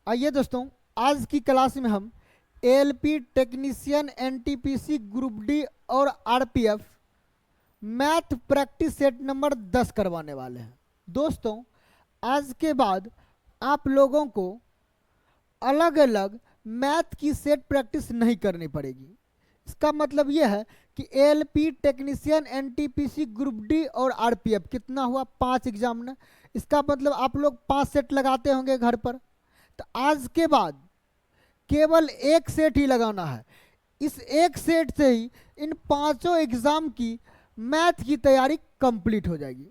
आइए दोस्तों, आज की क्लास में हम ALP technician, NTPC, group D और RPF math practice set number 10 करवाने वाले हैं। दोस्तों, आज के बाद आप लोगों को अलग अलग मैथ की सेट प्रैक्टिस नहीं करनी पड़ेगी। इसका मतलब यह है कि ALP technician, NTPC, group D और आरपीएफ कितना हुआ, 5 एग्जाम ने। इसका मतलब आप लोग 5 सेट लगाते होंगे घर पर। तो आज के बाद केवल एक सेट ही लगाना है। इस एक सेट से ही इन 5 एग्जाम की मैथ की तैयारी कंप्लीट हो जाएगी।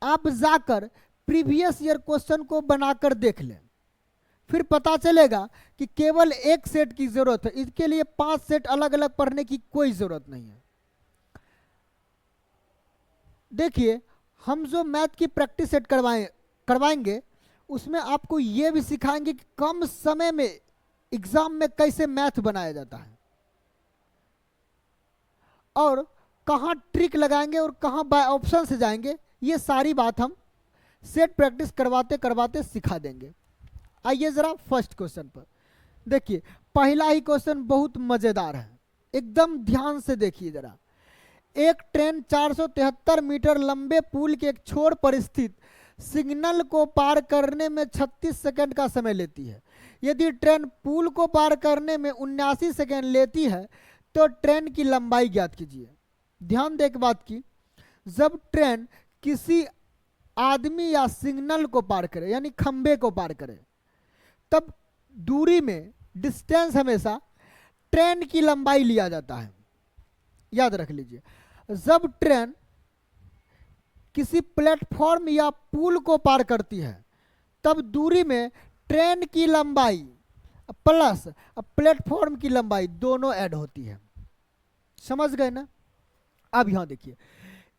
आप जाकर प्रीवियस ईयर क्वेश्चन को बनाकर देख लें, फिर पता चलेगा कि केवल एक सेट की जरूरत है। इसके लिए 5 सेट अलग अलग पढ़ने की कोई जरूरत नहीं है। देखिए, हम जो मैथ की प्रैक्टिस सेट करवाएंगे उसमें आपको ये भी सिखाएंगे कि कम समय में एग्जाम में कैसे मैथ बनाया जाता है और कहाँ ट्रिक लगाएंगे और कहाँ बाय ऑप्शन से जाएंगे। ये सारी बात हम सेट प्रैक्टिस करवाते करवाते सिखा देंगे। आइए जरा फर्स्ट क्वेश्चन पर देखिए। पहला ही क्वेश्चन बहुत मजेदार है, एकदम ध्यान से देखिए जरा। एक ट्रेन 473 मीटर लंबे पुल के एक छोर पर स्थित सिग्नल को पार करने में 36 सेकंड का समय लेती है। यदि ट्रेन पुल को पार करने में 79 सेकंड लेती है तो ट्रेन की लंबाई ज्ञात कीजिए। ध्यान दे एक बात की, जब ट्रेन किसी आदमी या सिग्नल को पार करे यानी खंबे को पार करे, तब दूरी में डिस्टेंस हमेशा ट्रेन की लंबाई लिया जाता है। याद रख लीजिए, जब ट्रेन किसी प्लेटफॉर्म या पुल को पार करती है तब दूरी में ट्रेन की लंबाई प्लस प्लेटफॉर्म की लंबाई दोनों ऐड होती है। समझ गए ना? अब यहां देखिए,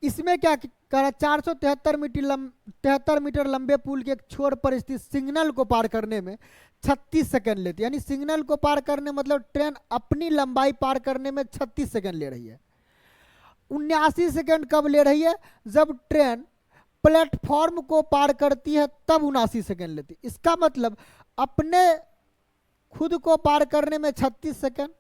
इसमें क्या करा, 473 मीटर लंबे पुल के एक छोर पर स्थित सिग्नल को पार करने में 36 सेकंड लेती है। यानी सिग्नल को पार करने मतलब ट्रेन अपनी लंबाई पार करने में 36 सेकंड ले रही है। 79 सेकंड कब ले रही है? जब ट्रेन प्लेटफॉर्म को पार करती है तब 79 सेकंड लेती है। इसका मतलब अपने खुद को पार करने में 36 सेकंड,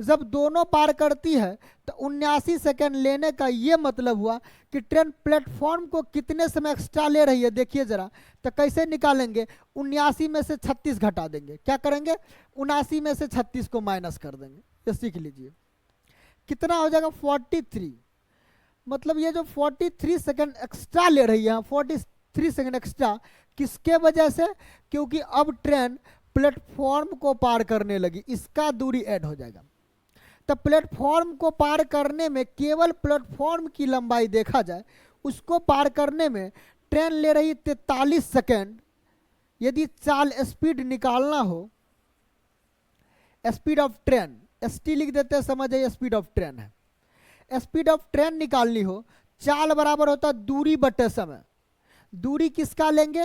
जब दोनों पार करती है तो 79 सेकंड लेने का ये मतलब हुआ कि ट्रेन प्लेटफॉर्म को कितने समय एक्स्ट्रा ले रही है। देखिए जरा, तो कैसे निकालेंगे? 79 में से 36 घटा देंगे। क्या करेंगे? 79 में से 36 को माइनस कर देंगे। ये सीख लीजिए, कितना हो जाएगा? 43। मतलब ये जो 43 सेकंड एक्स्ट्रा ले रही है, 43 सेकंड एक्स्ट्रा किसके वजह से? क्योंकि अब ट्रेन प्लेटफॉर्म को पार करने लगी, इसका दूरी ऐड हो जाएगा। तब प्लेटफॉर्म को पार करने में केवल प्लेटफॉर्म की लंबाई देखा जाए, उसको पार करने में ट्रेन ले रही 43 सेकंड। यदि चाल स्पीड निकालना हो, स्पीड ऑफ ट्रेन एसटी लिख देते हैं, समझ जाइए स्पीड ऑफ ट्रेन है। स्पीड ऑफ ट्रेन निकालनी हो, चाल बराबर होता है दूरी बटे समय। दूरी किसका लेंगे?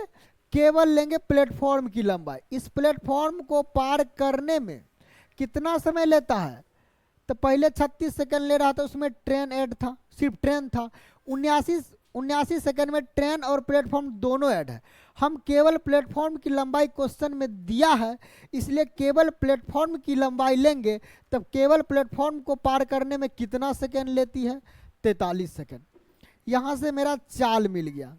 केवल लेंगे प्लेटफॉर्म की लंबाई। इस प्लेटफॉर्म को पार करने में कितना समय लेता है? तो पहले 36 सेकंड ले रहा था, उसमें ट्रेन ऐड था, सिर्फ ट्रेन था। 79 सेकंड में ट्रेन और प्लेटफॉर्म दोनों ऐड है। हम केवल प्लेटफॉर्म की लंबाई क्वेश्चन में दिया है, इसलिए केवल प्लेटफॉर्म की लंबाई लेंगे। तब केवल प्लेटफॉर्म को पार करने में कितना सेकंड लेती है? 43 सेकंड। यहाँ से मेरा चाल मिल गया,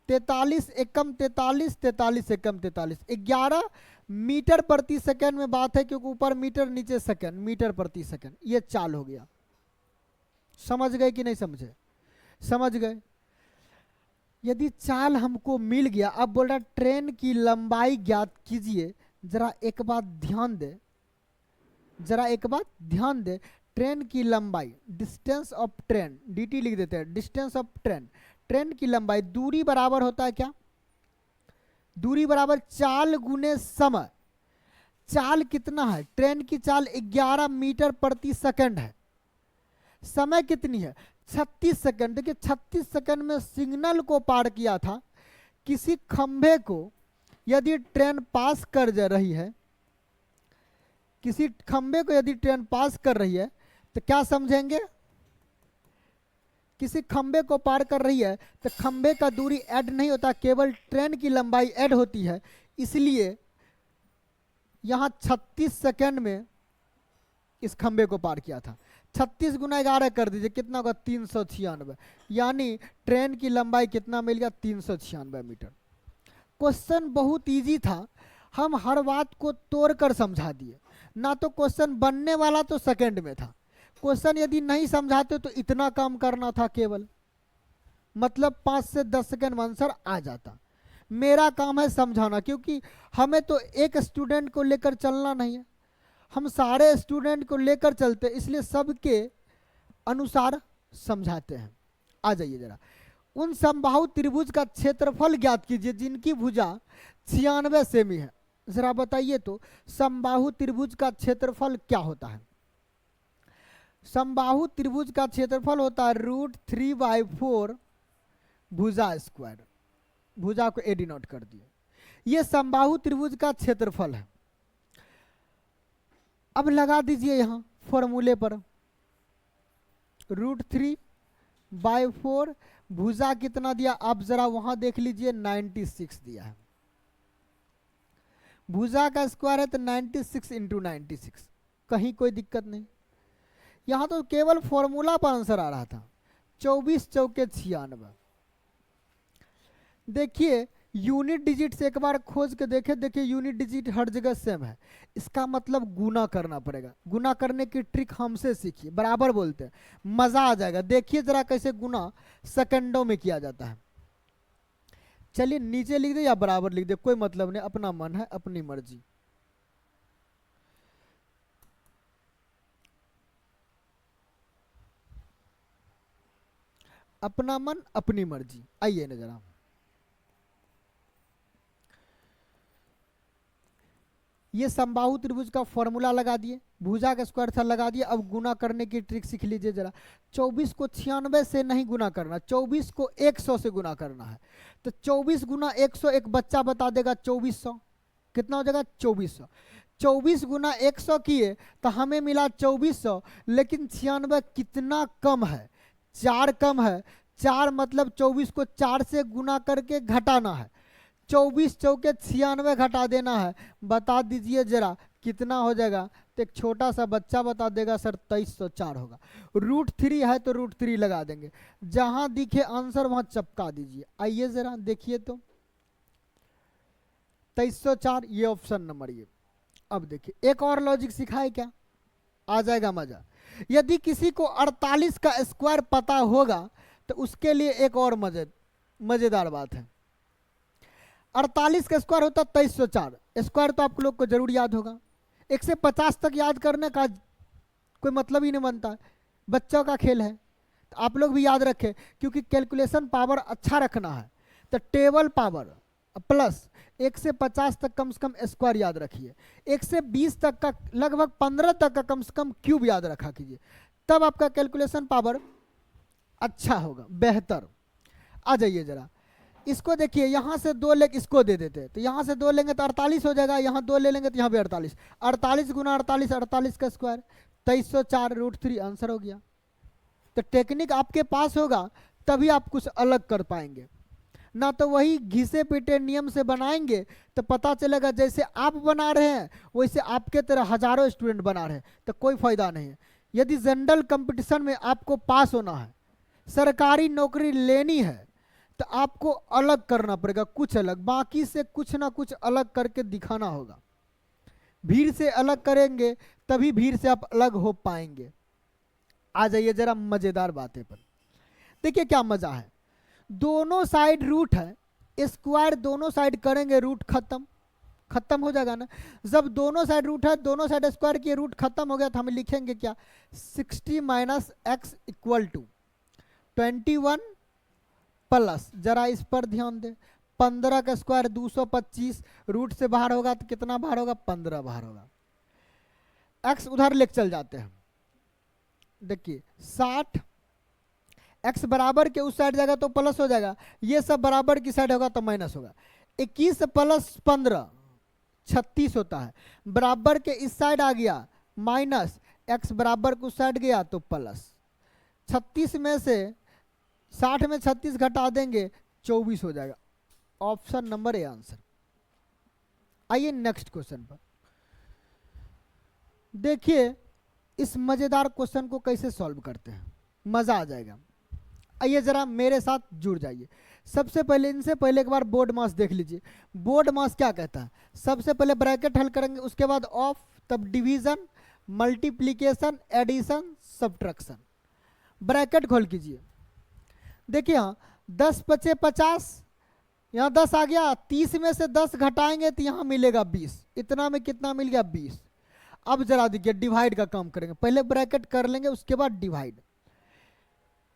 43 एकम 43, 43 एकम 43, 11 मीटर प्रति सेकंड में बात है, क्योंकि ऊपर मीटर नीचे सेकंड, मीटर प्रति सेकंड। ये चाल हो गया। समझ गए कि नहीं समझे? समझ गए। यदि चाल हमको मिल गया, अब बोल रहा ट्रेन की लंबाई ज्ञात कीजिए। जरा एक बात ध्यान दे, जरा एक बात ध्यान दे। ट्रेन की लंबाई, डिस्टेंस ऑफ ट्रेन, डीटी लिख देते हैं, डिस्टेंस ऑफ ट्रेन। ट्रेन की लंबाई, दूरी बराबर होता है क्या? दूरी बराबर चाल गुने समय। चाल कितना है? ट्रेन की चाल 11 मीटर प्रति सेकंड है। समय कितनी है? 36 सेकंड। देखिए 36 सेकंड में सिग्नल को पार किया था। किसी खंभे को यदि ट्रेन पास कर जा रही है, किसी खंभे को यदि ट्रेन पास कर रही है तो क्या समझेंगे? किसी खंबे को पार कर रही है तो खंबे का दूरी ऐड नहीं होता, केवल ट्रेन की लंबाई ऐड होती है। इसलिए यहाँ 36 सेकेंड में इस खंबे को पार किया था। 36 गुना 11 कर दीजिए, कितना होगा 396, यानी ट्रेन की लंबाई कितना मिल गया 396 मीटर। क्वेश्चन बहुत इजी था, हम हर बात को तोड़कर समझा दिए। ना तो क्वेश्चन बनने वाला तो सेकंड में था, क्वेश्चन यदि नहीं समझाते तो इतना काम करना था केवल, मतलब 5 से 10 सेकंड में आंसर आ जाता। मेरा काम है समझाना, क्योंकि हमें तो एक स्टूडेंट को लेकर चलना नहीं है, हम सारे स्टूडेंट को लेकर चलते, इसलिए सबके अनुसार समझाते हैं। आ जाइए जरा, उन समबाहु त्रिभुज का क्षेत्रफल ज्ञात कीजिए जिनकी भुजा 96 सेमी है। जरा बताइए तो समबाहु त्रिभुज का क्षेत्रफल क्या होता है? समबाहु त्रिभुज का क्षेत्रफल होता है √3/4 भुजा स्क्वायर। भुजा को ए डिनोट कर दिए, ये समबाहु त्रिभुज का क्षेत्रफल है। अब लगा दीजिए यहां फॉर्मूले पर, √3/4 भुजा कितना दिया आप जरा वहां देख लीजिए, 96 दिया है। भुजा का स्क्वायर है तो 96 × 96, कहीं कोई दिक्कत नहीं। यहां तो केवल फॉर्मूला पर आंसर आ रहा था। 24 चौके 96। देखिए यूनिट डिजिट से एक बार खोज के देखे, देखिए यूनिट डिजिट हर जगह सेम है, इसका मतलब गुना करना पड़ेगा। गुना करने की ट्रिक हमसे सीखिए, बराबर बोलते हैं, मजा आ जाएगा। देखिए जरा कैसे गुना सेकंडों में किया जाता है। चलिए नीचे लिख दे या बराबर लिख दे, कोई मतलब नहीं, अपना मन है अपनी मर्जी। अपना मन अपनी मर्जी। आइए ना जरा, ये समबाहु त्रिभुज का फॉर्मूला लगा दिए, भुजा का स्क्वायर था लगा दिए। अब गुना करने की ट्रिक सीख लीजिए जरा। 24 को 96 से नहीं गुना करना, 24 को 100 से गुना करना है। तो 24 गुना 100, एक बच्चा बता देगा 2400, कितना हो जाएगा 2400। 24 गुना 100 किए तो हमें मिला 2400, लेकिन 96 कितना कम है, 4 कम है। 4 मतलब 24 को 4 से गुना करके घटाना है, 24 चौके 96 घटा देना है। बता दीजिए जरा कितना हो जाएगा? तो एक छोटा सा बच्चा बता देगा सर 2304 होगा। √3 है तो √3 लगा देंगे, जहां दिखे आंसर वहां चपका दीजिए। आइए जरा देखिए तो 2304 ये ऑप्शन नंबर ये। अब देखिए एक और लॉजिक सिखाए क्या, आ जाएगा मजा। यदि किसी को 48 का स्क्वायर पता होगा तो उसके लिए एक और मजेदार बात है। 48 का स्क्वायर होता 2304, स्क्वायर तो आप लोग को जरूर याद होगा। 1 से 50 तक याद करने का कोई मतलब ही नहीं बनता, बच्चों का खेल है। तो आप लोग भी याद रखें, क्योंकि कैलकुलेशन पावर अच्छा रखना है। तो टेबल पावर प्लस 1 से 50 तक कम से कम स्क्वायर याद रखिए। 1 से 20 तक का, लगभग 15 तक का कम से कम क्यूब याद रखा कीजिए, तब आपका कैलकुलेशन पावर अच्छा होगा, बेहतर। आ जाइए जरा, इसको देखिए, यहां से 2 लेके इसको दे देते हैं, तो यहां से 2 लेंगे तो 48 हो जाएगा, यहां 2 ले लेंगे तो यहां भी 48। 48 गुना 48, 48 का स्क्वायर 2304 √3 आंसर हो गया। तो टेक्निक आपके पास होगा तभी आप कुछ अलग कर पाएंगे, ना तो वही घिसे पीटे नियम से बनाएंगे तो पता चलेगा जैसे आप बना रहे हैं वैसे आपके तरह हजारों स्टूडेंट बना रहे हैं, तो कोई फायदा नहीं है। यदि जनरल कंपटीशन में आपको पास होना है, सरकारी नौकरी लेनी है, तो आपको अलग करना पड़ेगा, कुछ अलग, बाकी से कुछ ना कुछ अलग करके दिखाना होगा। भीड़ से अलग करेंगे तभी भीड़ से आप अलग हो पाएंगे। आ जाइए जरा मजेदार बातें पर, देखिए क्या मजा है। दोनों साइड रूट है, स्क्वायर दोनों साइड करेंगे, रूट खत्म हो जाएगा ना। जब दोनों साइड रूट है, दोनों साइड स्क्वायर किए, रूट खत्म हो गया, तो हम लिखेंगे क्या, 60 - x = 21 प्लस, जरा इस पर ध्यान दे, 15 का स्क्वायर 225, रूट से बाहर होगा तो कितना बाहर होगा, 15 बाहर होगा। x उधर लेके चल जाते हैं, देखिए 60, x बराबर के उस साइड जाएगा तो प्लस हो जाएगा, ये सब बराबर की साइड होगा तो माइनस होगा। 21 + 15 36 होता है, बराबर के इस साइड आ गया माइनस, x बराबर के उस साइड गया तो प्लस। 36 में से 60 में 36 घटा देंगे 24 हो जाएगा। Option number A answer. आइए नेक्स्ट क्वेश्चन पर, देखिए इस मजेदार क्वेश्चन को कैसे सॉल्व करते हैं, मजा आ जाएगा। आइए जरा मेरे साथ जुड़ जाइए। सबसे पहले इनसे पहले एक बार बोर्ड मास देख लीजिए। बोर्ड मास क्या कहता है, सबसे पहले ब्रैकेट हल करेंगे, उसके बाद ऑफ, तब division, multiplication, addition, subtraction. Bracket खोल कीजिए। देखिए हाँ 10 पचे 50, यहाँ 10 आ गया, 30 में से 10 घटाएंगे तो यहाँ मिलेगा 20, इतना में कितना मिल गया 20। अब जरा देखिए डिवाइड का काम करेंगे, पहले ब्रैकेट कर लेंगे उसके बाद डिवाइड।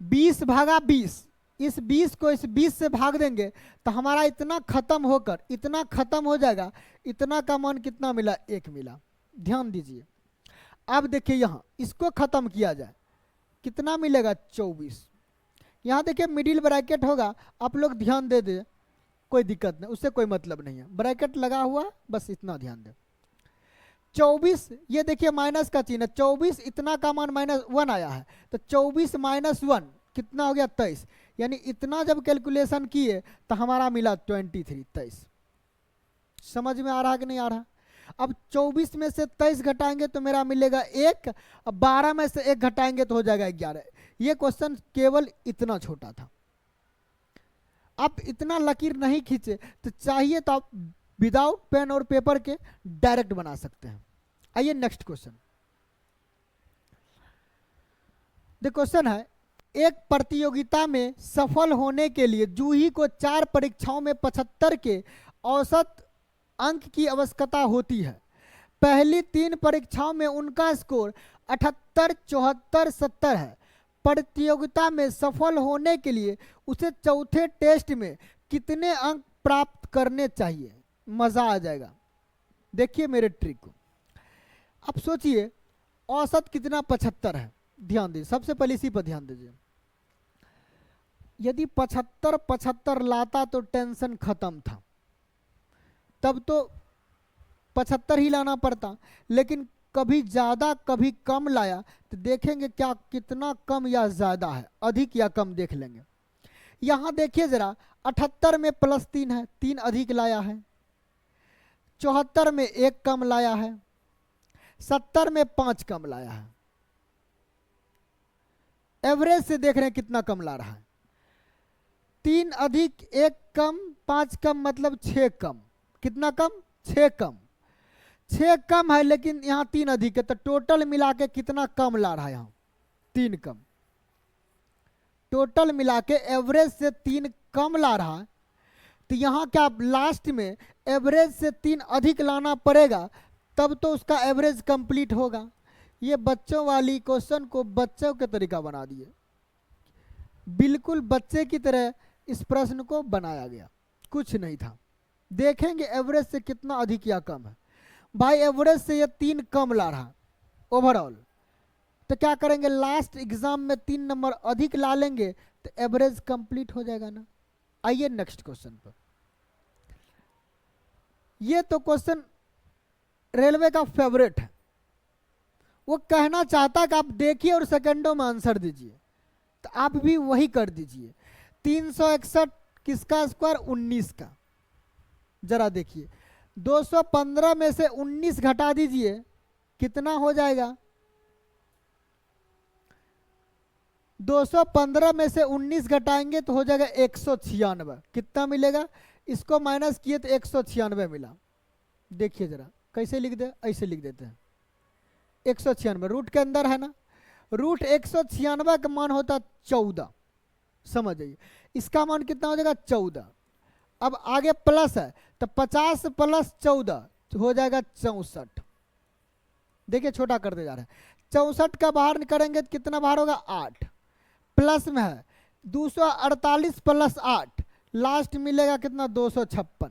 20 भागा 20, इस 20 को इस 20 से भाग देंगे तो हमारा इतना खत्म होकर इतना खत्म हो जाएगा। इतना का मान कितना मिला, 1 मिला। ध्यान दीजिए। अब देखिए यहाँ इसको खत्म किया जाए, कितना मिलेगा 24। यहाँ देखिए मिडिल ब्रैकेट होगा, आप लोग ध्यान दे दे, कोई दिक्कत नहीं, उससे कोई मतलब नहीं है, ब्रैकेट लगा हुआ, बस इतना ध्यान दे। 24, ये देखिए माइनस का चिन्ह, 24 इतना का मान -1 आया है, तो 24 -1 कितना हो गया 23। यानी इतना जब कैलकुलेशन किए तो हमारा मिला 23। समझ में आ रहा कि नहीं आ रहा। अब 24 में से 23 घटाएंगे तो मेरा मिलेगा 1, अब 12 में से 1 घटाएंगे तो हो जाएगा 11। ये क्वेश्चन केवल इतना छोटा था। आप इतना लकीर नहीं खींचे तो चाहिए तो आप विदाउट पेन और पेपर के डायरेक्ट बना सकते हैं। आइए नेक्स्ट क्वेश्चन। द क्वेश्चन है, एक प्रतियोगिता में सफल होने के लिए जूही को 4 परीक्षाओं में 75 के औसत अंक की आवश्यकता होती है। पहली 3 परीक्षाओं में उनका स्कोर 78, 74, 70 है। प्रतियोगिता में सफल होने के लिए उसे चौथे टेस्ट में कितने अंक प्राप्त करने चाहिए। मजा आ जाएगा। देखिए मेरे ट्रिक को, अब सोचिए औसत कितना 75 है। ध्यान दीजिए, सबसे पहले इसी पर ध्यान दीजिए। यदि 75 लाता तो टेंशन खत्म था, तब तो 75 ही लाना पड़ता, लेकिन कभी ज्यादा कभी कम लाया तो देखेंगे क्या कितना कम या ज्यादा है, अधिक या कम देख लेंगे। यहां देखिए जरा, 78 में +3 है, 3 अधिक लाया है। 74 में 1 कम लाया है। 70 में 5 कम लाया है। एवरेज से देख रहे हैं कितना कम ला रहा है। 3 अधिक 1 कम 5 कम मतलब 6 कम। कितना कम, 6 कम। 6 कम है लेकिन यहाँ 3 अधिक है, तो टोटल मिला के कितना कम ला रहा है, यहाँ 3 कम। टोटल मिला के एवरेज से 3 कम ला रहा है, तो यहाँ क्या लास्ट में एवरेज से 3 अधिक लाना पड़ेगा, तब तो उसका एवरेज कंप्लीट होगा। ये बच्चों वाली क्वेश्चन को बच्चों के तरीका बना दिए, बिल्कुल बच्चे की तरह इस प्रश्न को बनाया गया, कुछ नहीं था। देखेंगे एवरेज से कितना अधिक या कम है। भाई एवरेज से ये 3 कम ला रहा ओवरऑल, तो क्या करेंगे लास्ट एग्जाम में 3 नंबर अधिक ला लेंगे तो एवरेज कंप्लीट हो जाएगा ना। आइए नेक्स्ट क्वेश्चन पर। ये तो क्वेश्चन रेलवे का फेवरेट है। वो कहना चाहता कि आप देखिए और सेकंडों में आंसर दीजिए, तो आप भी वही कर दीजिए। 361 किसका स्क्वायर, 19 का। जरा देखिए 215 में से 19 घटा दीजिए, कितना हो जाएगा। 215 में से 19 घटाएंगे तो हो जाएगा 196। कितना मिलेगा, इसको माइनस किए तो 196 मिला। देखिए जरा कैसे लिख दे, ऐसे लिख देते हैं 196, रूट के अंदर है ना, रूट 196 का मान होता 14। समझ जाइए, इसका मान कितना हो जाएगा 14। अब आगे प्लस है तो 50 + 14 हो जाएगा 64। देखिए छोटा करते जा रहे हैं। 64 का बाहर करेंगे तो कितना बाहर होगा 8। प्लस में है 248 + 8, लास्ट मिलेगा कितना 256।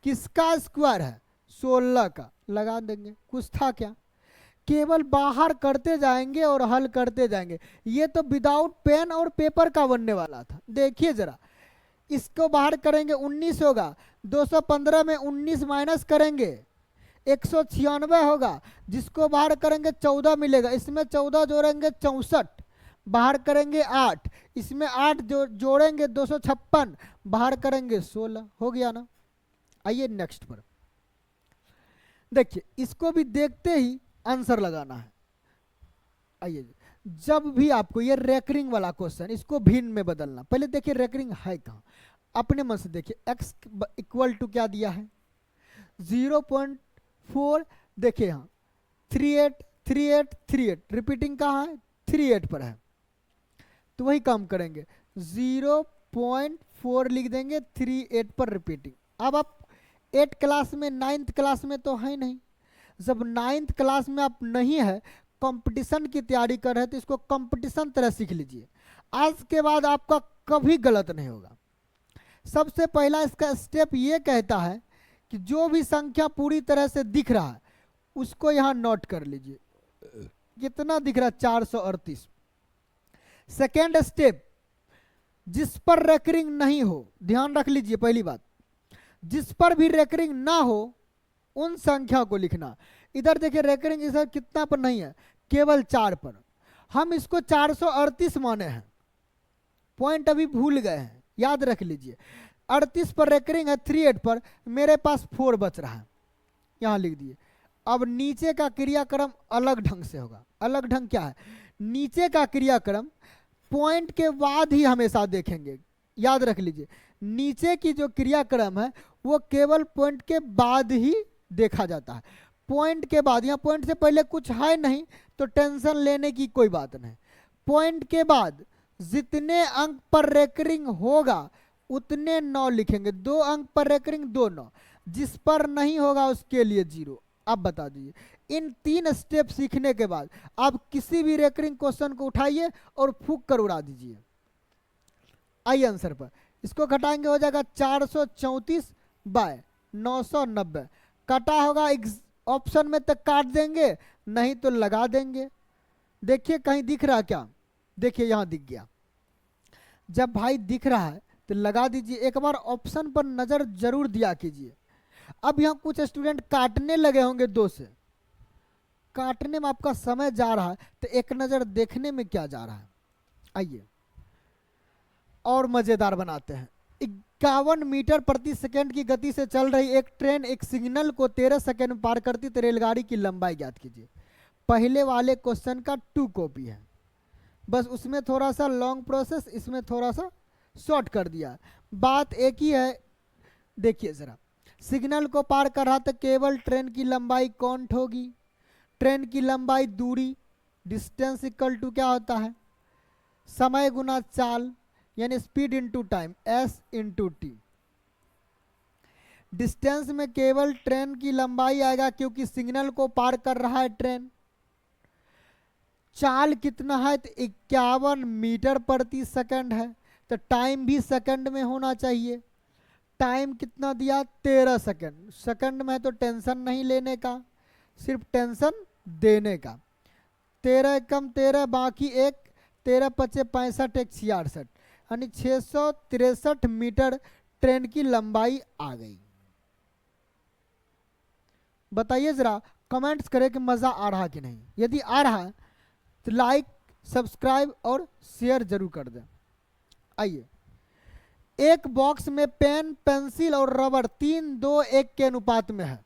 किसका स्क्वायर है, 16 का। लगा देंगे, कुछ था क्या, केवल बाहर करते जाएंगे और हल करते जाएंगे। ये तो विदाउट पेन और पेपर का बनने वाला था। देखिए जरा, इसको बाहर करेंगे 19 होगा, 215 में 19 माइनस करेंगे 196 होगा, जिसको बाहर करेंगे 14 मिलेगा, इसमें 14 जोड़ेंगे 64, बाहर करेंगे 8, इसमें 8 जोड़ेंगे 256, बाहर करेंगे 16। हो गया ना। आइए नेक्स्ट पर देखिए, इसको भी देखते ही आंसर लगाना है। आइए, जब भी आपको ये रेकरिंग वाला क्वेश्चन, इसको भिन्न में बदलना, पहले देखिए रेकरिंग है कहाँ, अपने मन से देखिए। x इक्वल टू क्या दिया है 0.4, देखिए यहाँ 38 38 38, रिपीटिंग कहाँ है 38 पर है, तो वही काम करेंगे 0.4 लिख देंगे, 38 पर रिपीटिंग। अब आप 8 क्लास में 9th क्लास में तो है नहीं, जब 9th क्लास में आप नहीं है, कंपटीशन की तैयारी कर रहे हैं, तो इसको कंपटीशन तरह सीख लीजिए। आज के बाद आपका कभी गलत नहीं होगा। सबसे पहला इसका स्टेप ये कहता है कि जो भी संख्या पूरी तरह से दिख रहा है उसको यहां नोट कर लीजिए, कितना दिख रहा है 438। सेकेंड स्टेप, जिस पर रेकरिंग नहीं हो, ध्यान रख लीजिए, पहली बात जिस पर भी रेकरिंग ना हो उन संख्या को लिखना। इधर देखिए रेकरिंग इधर कितना पर नहीं है, केवल 4 पर, हम इसको 438 माने हैं, पॉइंट अभी भूल गए हैं, याद रख लीजिए। 38 पर रेकरिंग है, 38 पर मेरे पास 4 बच रहा है, यहां लिख दिए। अब नीचे का क्रियाक्रम अलग ढंग से होगा। अलग ढंग क्या है, नीचे का क्रियाक्रम पॉइंट के बाद ही हमेशा देखेंगे, याद रख लीजिए। नीचे की जो क्रियाक्रम है वो केवल पॉइंट के बाद ही देखा जाता है, पॉइंट के बाद। यहाँ पॉइंट से पहले कुछ है नहीं तो टेंशन लेने की कोई बात नहीं। पॉइंट के बाद जितने अंक पर रेकरिंग होगा उतने 9 लिखेंगे, 2 अंक पर रेकरिंग 2 9, जिस पर नहीं होगा उसके लिए 0। अब बता दीजिए, इन 3 स्टेप सीखने के बाद आप किसी भी रेकरिंग क्वेश्चन को उठाइए और फूक कर उड़ा दीजिए। आइए आंसर पर, इसको घटाएंगे हो जाएगा 434 बाय 990, कटा होगा ऑप्शन में तक काट देंगे, नहीं तो लगा देंगे। देखिए कहीं दिख रहा क्या, देखिए यहां दिख गया। जब भाई दिख रहा है तो लगा दीजिए, एक बार ऑप्शन पर नजर जरूर दिया कीजिए। अब यहाँ कुछ स्टूडेंट काटने लगे होंगे 2 से, काटने में आपका समय जा रहा है तो एक नजर देखने में क्या जा रहा है। आइए और मजेदार बनाते हैं। 51 मीटर प्रति सेकंड की गति से चल रही एक ट्रेन एक सिग्नल को 13 सेकंड में पार करती तो रेलगाड़ी की लंबाई ज्ञात कीजिए। पहले वाले क्वेश्चन का 2 कॉपी है, बस उसमें थोड़ा सा लॉन्ग प्रोसेस, इसमें थोड़ा सा शॉर्ट कर दिया। बात एक ही है, देखिए जरा, सिग्नल को पार कर रहा तो केवल ट्रेन की लंबाई काउंट होगी। ट्रेन की लंबाई दूरी, डिस्टेंस इक्वल टू क्या होता है, समय गुना चाल, यानी speed into time, S into T. Distance में केवल ट्रेन की लंबाई आएगा क्योंकि सिग्नल को पार कर रहा है ट्रेन। चाल कितना है तो 51 मीटर प्रति सेकंड है, तो टाइम भी सेकंड में होना चाहिए। टाइम कितना दिया 13 सेकंड, सेकंड में तो टेंशन नहीं लेने का, सिर्फ टेंशन देने का। 13 कम 13 बाकी 1, 13 पचे 65 1 66, यानी 663 मीटर ट्रेन की लंबाई आ गई। बताइए जरा, कमेंट्स करें कि मजा आ रहा कि नहीं। यदि आ रहा है तो लाइक, सब्सक्राइब और शेयर जरूर कर दें। आइए, एक बॉक्स में पेन, पेंसिल और रबर 3 2 1 के अनुपात में है।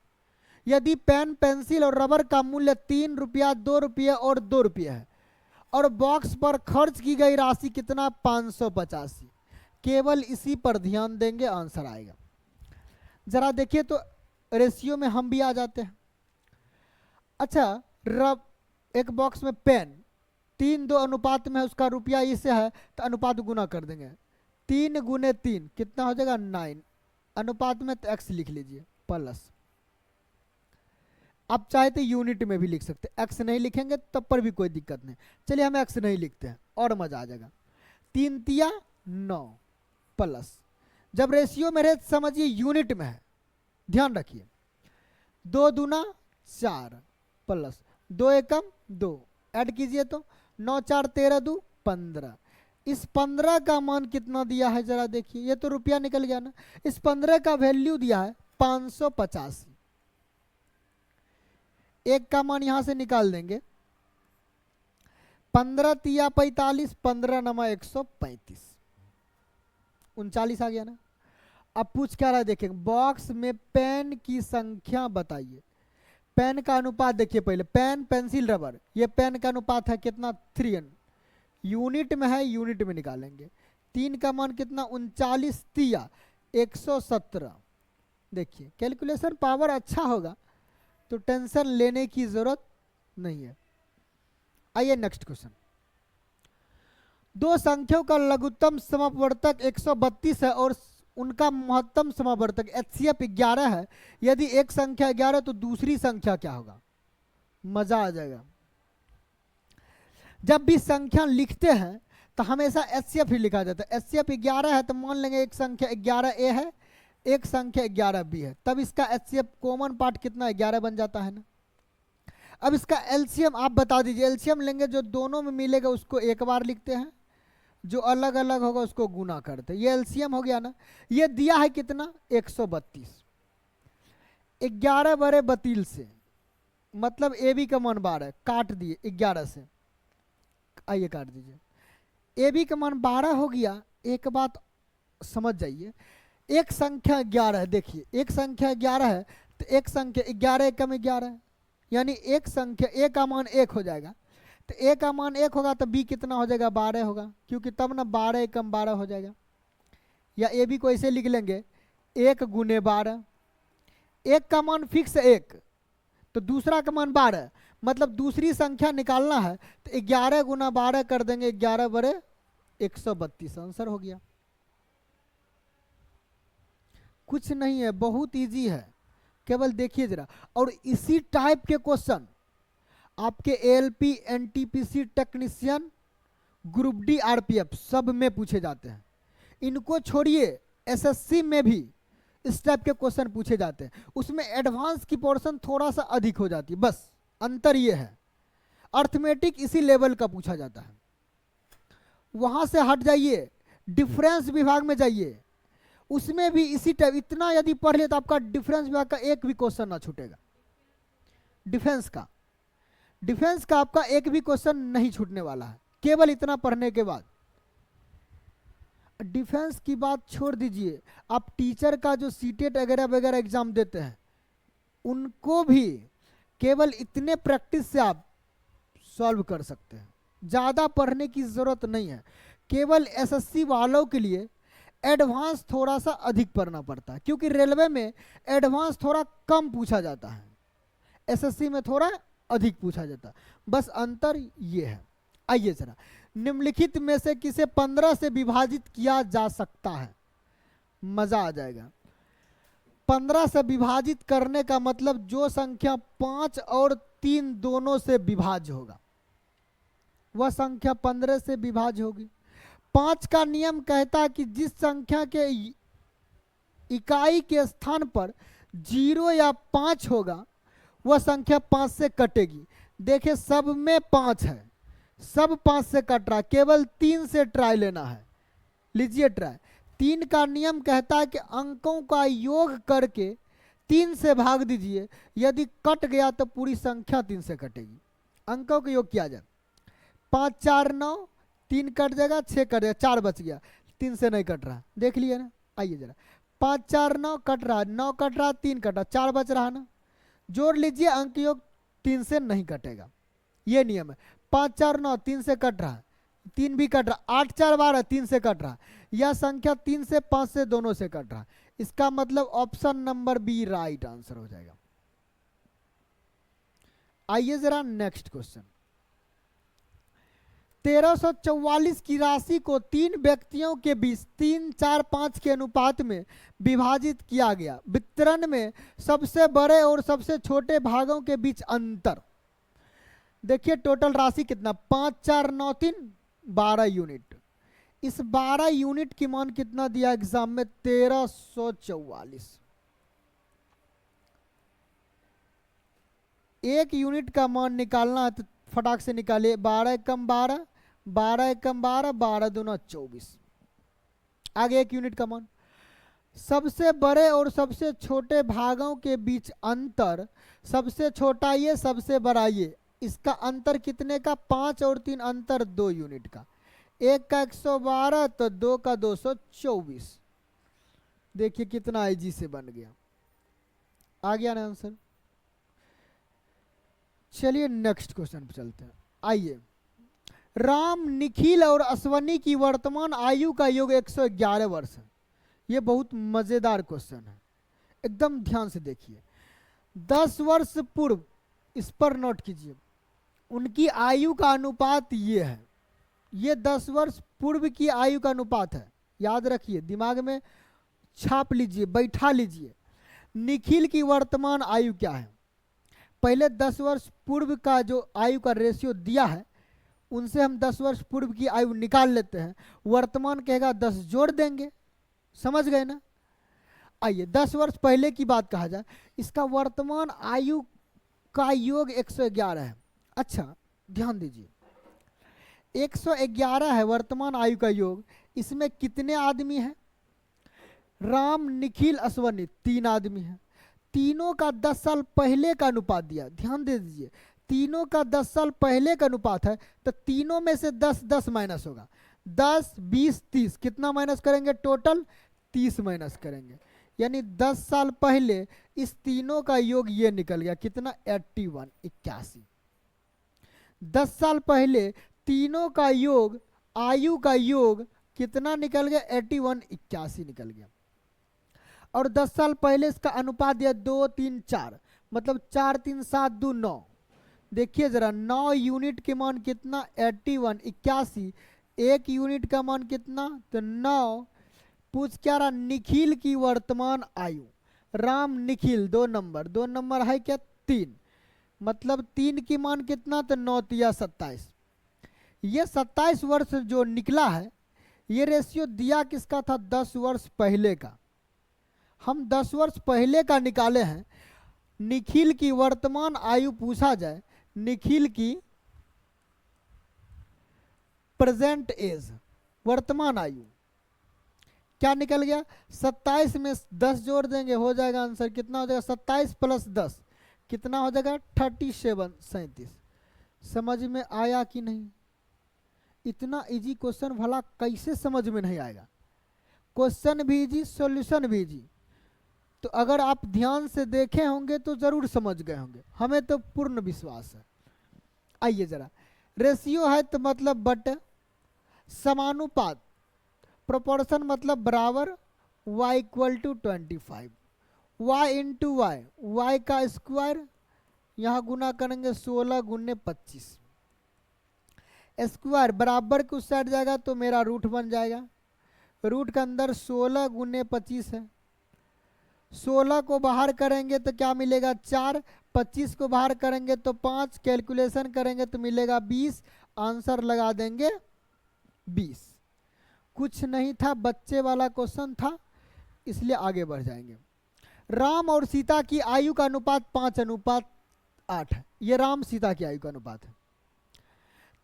यदि पेन, पेंसिल और रबर का मूल्य 3 रुपया, 2 रुपये और 2 रुपये है और बॉक्स पर खर्च की गई राशि कितना 585, केवल इसी पर ध्यान देंगे, आंसर आएगा। जरा देखिए तो रेशियो में हम भी आ जाते हैं। अच्छा, एक बॉक्स में पेन 3 2 अनुपात में है, उसका रुपया इसे है तो अनुपात गुना कर देंगे, 3 गुने 3 कितना हो जाएगा 9, अनुपात में तो एक्स लिख लीजिए प्लस। आप चाहे तो यूनिट में भी लिख सकते हैं, एक्स नहीं लिखेंगे तब पर भी कोई दिक्कत नहीं। चलिए हम एक्स नहीं लिखते हैं और मजा आ जाएगा। 3 तिया 9 प्लस, जब रेशियो में रहे समझिए यूनिट में है, ध्यान रखिए। 2 दूना 4 प्लस 2 एकम 2, ऐड कीजिए तो 9 4 13 2 15। इस 15 का मान कितना दिया है जरा देखिए, ये तो रुपया निकल गया ना। इस 15 का वैल्यू दिया है 585, एक का मान यहां से निकाल देंगे, 15 तिया 45, 15 नमा 135, 39 आ गया ना। अब पूछ क्या रहा है, देखें बॉक्स में पेन की संख्या बताइए। पेन का अनुपात देखिए पहले, पेन पेंसिल रबर, ये पेन का अनुपात है कितना 3n, यूनिट में है, यूनिट में निकालेंगे। 3 का मान कितना 39 तिया 117। देखिए कैलकुलेशन पावर अच्छा होगा तो टेंशन लेने की जरूरत नहीं है। आइए नेक्स्ट क्वेश्चन। दो संख्याओं का लघुत्तम समापवर्तक 132 है और उनका महत्तम समापवर्तक HCF 11 है। यदि एक संख्या 11 तो दूसरी संख्या क्या होगा? मजा आ जाएगा। जब भी संख्या लिखते हैं तो हमेशा HCF ही लिखा जाता है। HCF 11 है तो मान लेंगे एक संख्या 11A है, एक संख्या 11B है, तब इसका HCF कॉमन पार्ट कितना 11 बन जाता है ना। अब इसका LCM आप बता दीजिए। LCM लेंगे, जो दोनों में मिलेगा उसको एक बार लिखते हैं, जो अलग अलग होगा उसको गुना करते हैं। ये LCM हो गया ना। ये दिया है कितना 132, 11 बड़े 32 से, मतलब AB का मान 12, काट दिए 11 से, आइए काट दीजिए। AB का मान 12 हो गया। एक बात समझ जाइए, एक संख्या 11 है, देखिए एक संख्या 11 है तो एक संख्या 11 एकम 11 है, यानी एक संख्या A का मान 1 हो जाएगा। तो A का मान 1 होगा तो B कितना हो जाएगा 12 होगा, क्योंकि तब ना 12 एकम 12 हो जाएगा। या AB को ऐसे लिख लेंगे 1 गुने 12, एक का मान फिक्स 1 तो दूसरा का मान 12, मतलब दूसरी संख्या निकालना है तो 11 गुना 12 कर देंगे, 11 बड़े 132, आंसर हो गया। कुछ नहीं है, बहुत इजी है, केवल देखिए जरा। और इसी टाइप के क्वेश्चन आपके ALP NTPC technician group D RPF सब में पूछे जाते हैं। इनको छोड़िए, SSC में भी इस टाइप के क्वेश्चन पूछे जाते हैं। उसमें एडवांस की पोर्शन थोड़ा सा अधिक हो जाती है, बस अंतर ये है। अर्थमेटिक इसी लेवल का पूछा जाता है। वहां से हट जाइए, डिफरेंस विभाग में जाइए, उसमें भी इसी टाइप। इतना यदि पढ़ ले तो आपका डिफरेंस विभाग का एक भी क्वेश्चन ना छूटेगा। डिफेंस का आपका एक भी क्वेश्चन नहीं छूटने वाला है, केवल इतना पढ़ने के बाद। डिफेंस की बात छोड़ दीजिए, आप टीचर का जो सीटेट वगैरह वगैरह एग्जाम देते हैं उनको भी केवल इतने प्रैक्टिस से आप सॉल्व कर सकते हैं। ज़्यादा पढ़ने की ज़रूरत नहीं है। केवल SSC वालों के लिए एडवांस थोड़ा सा अधिक पढ़ना पड़ता है, क्योंकि रेलवे में एडवांस थोड़ा कम पूछा जाता है, SSC में थोड़ा अधिक पूछा जाता है, बस अंतर ये है। आइए जरा, निम्नलिखित में से किसे 15 से विभाजित किया जा सकता है? मजा आ जाएगा। 15 से विभाजित करने का मतलब जो संख्या 5 और 3 दोनों से विभाज्य होगा वह संख्या 15 से विभाज्य होगी। 5 का नियम कहता है कि जिस संख्या के इकाई के स्थान पर 0 या 5 होगा वह संख्या 5 से कटेगी। देखिए सब में 5 है, सब 5 से कट रहा है, केवल 3 से ट्राई लेना है। लीजिए ट्राई। 3 का नियम कहता है कि अंकों का योग करके 3 से भाग दीजिए, यदि कट गया तो पूरी संख्या 3 से कटेगी। अंकों का योग किया जाए, 5 4 9, 3 कट जाएगा, 6 कट जाएगा, 4 बच गया, 3 से नहीं कट रहा। देख लिया ना। आइए जरा, 5 4 9 कट रहा, 9 कट रहा, 3 कट रहा, 4 बच रहा ना। जोड़ लीजिए, अंक योग 3 से नहीं कटेगा, ये नियम है। 5 4 9 3 से कट रहा, 3 भी कट रहा, 8 4 12 3 से कट रहा, यह संख्या 3 से 5 से दोनों से कट रहा। इसका मतलब option number B right answer हो जाएगा। आइए जरा नेक्स्ट क्वेश्चन। 1344 की राशि को 3 व्यक्तियों के बीच 3 4 5 के अनुपात में विभाजित किया गया। वितरण में सबसे बड़े और सबसे छोटे भागों के बीच अंतर। देखिए टोटल राशि कितना, 5 4 9 3 12 यूनिट। इस 12 यूनिट की मान कितना दिया एग्जाम में, 1344। एक यूनिट का मान निकालना है तो फटाक से निकालिए। 12 एकम 12, 12 एकम 12, 12 दूना 24। आगे एक यूनिट का मान। सबसे बड़े और सबसे छोटे भागों के बीच अंतर, सबसे छोटा ये सबसे बड़ा ये, इसका अंतर कितने का, 5 और 3 अंतर 2 यूनिट का। 1 का 112 तो 2 का 224। देखिए कितना इजी से बन गया। आ गया ना आंसर। चलिए नेक्स्ट क्वेश्चन पे चलते हैं। आइए, राम, निखिल और अश्वनी की वर्तमान आयु का योग 111 वर्ष है। ये बहुत मजेदार क्वेश्चन है, एकदम ध्यान से देखिए। 10 वर्ष पूर्व, इस पर नोट कीजिए, उनकी आयु का अनुपात ये है। ये 10 वर्ष पूर्व की आयु का अनुपात है, याद रखिए, दिमाग में छाप लीजिए, बैठा लीजिए। निखिल की वर्तमान आयु क्या है? पहले 10 वर्ष पूर्व का जो आयु का रेशियो दिया है, उनसे हम 10 वर्ष पूर्व की आयु निकाल लेते हैं। वर्तमान कहेगा 10 जोड़ देंगे, समझ गए ना। आइए 10 वर्ष पहले की बात कहा जाए, इसका वर्तमान आयु का योग 111 है। अच्छा ध्यान दीजिए, 111 है वर्तमान आयु का योग। इसमें कितने आदमी हैं? राम, निखिल, अश्वनी, 3 आदमी हैं। तीनों का 10 साल पहले का अनुपात दिया, ध्यान दे दीजिए, तीनों का 10 साल पहले का अनुपात है, तो तीनों में से 10 10 माइनस होगा। 10, 20, 30, कितना माइनस करेंगे? टोटल 30 माइनस करेंगे, यानी 10 साल पहले इस तीनों का योग ये निकल गया, कितना? 81, 81। 10 साल पहले तीनों का योग, आयु का योग कितना निकल गया? 81, 81 निकल गया। और 10 साल पहले इसका अनुपात दिया 2, 3, 4, मतलब 4, 3, 7, 2, 9। देखिए जरा, 9 यूनिट के मान कितना? 81, 81। 1 यूनिट का मान कितना? तो 9। पूछ क्या रहा? निखिल की वर्तमान आयु। राम, निखिल, 2 नंबर, 2 नंबर है क्या? 3, मतलब 3 की मान कितना? तो 9 तिया 27। ये 27 वर्ष जो निकला है, ये रेशियो दिया किसका था? 10 वर्ष पहले का। हम 10 वर्ष पहले का निकाले हैं। निखिल की वर्तमान आयु पूछा जाए, निखिल की प्रेजेंट एज, वर्तमान आयु क्या निकल गया? 27 में 10 जोड़ देंगे, हो जाएगा आंसर, कितना हो जाएगा? 27 प्लस 10 कितना हो जाएगा? 37, 37। समझ में आया कि नहीं? इतना इजी क्वेश्चन भला कैसे समझ में नहीं आएगा? क्वेश्चन भी इजी, सॉल्यूशन भी इजी। तो अगर आप ध्यान से देखे होंगे तो जरूर समझ गए होंगे, हमें तो पूर्ण विश्वास है। आइए जरा, रेशियो है तो मतलब बट, समानुपात, प्रोपोर्शन मतलब बराबर, y equal to 25, y into y, y का स्क्वायर, यहाँ गुना करेंगे 16 गुने 25, स्क्वायर बराबर के उस साइड जाएगा तो मेरा रूट बन जाएगा। रूट के अंदर 16 गुने 25 है, 16 को बाहर करेंगे तो क्या मिलेगा? 4, 25 को बाहर करेंगे तो 5, कैलकुलेशन करेंगे तो मिलेगा 20, आंसर लगा देंगे 20। कुछ नहीं था, बच्चे वाला क्वेश्चन था, इसलिए आगे बढ़ जाएंगे। राम और सीता की आयु का अनुपात 5:8 है। ये राम सीता की आयु का अनुपात है।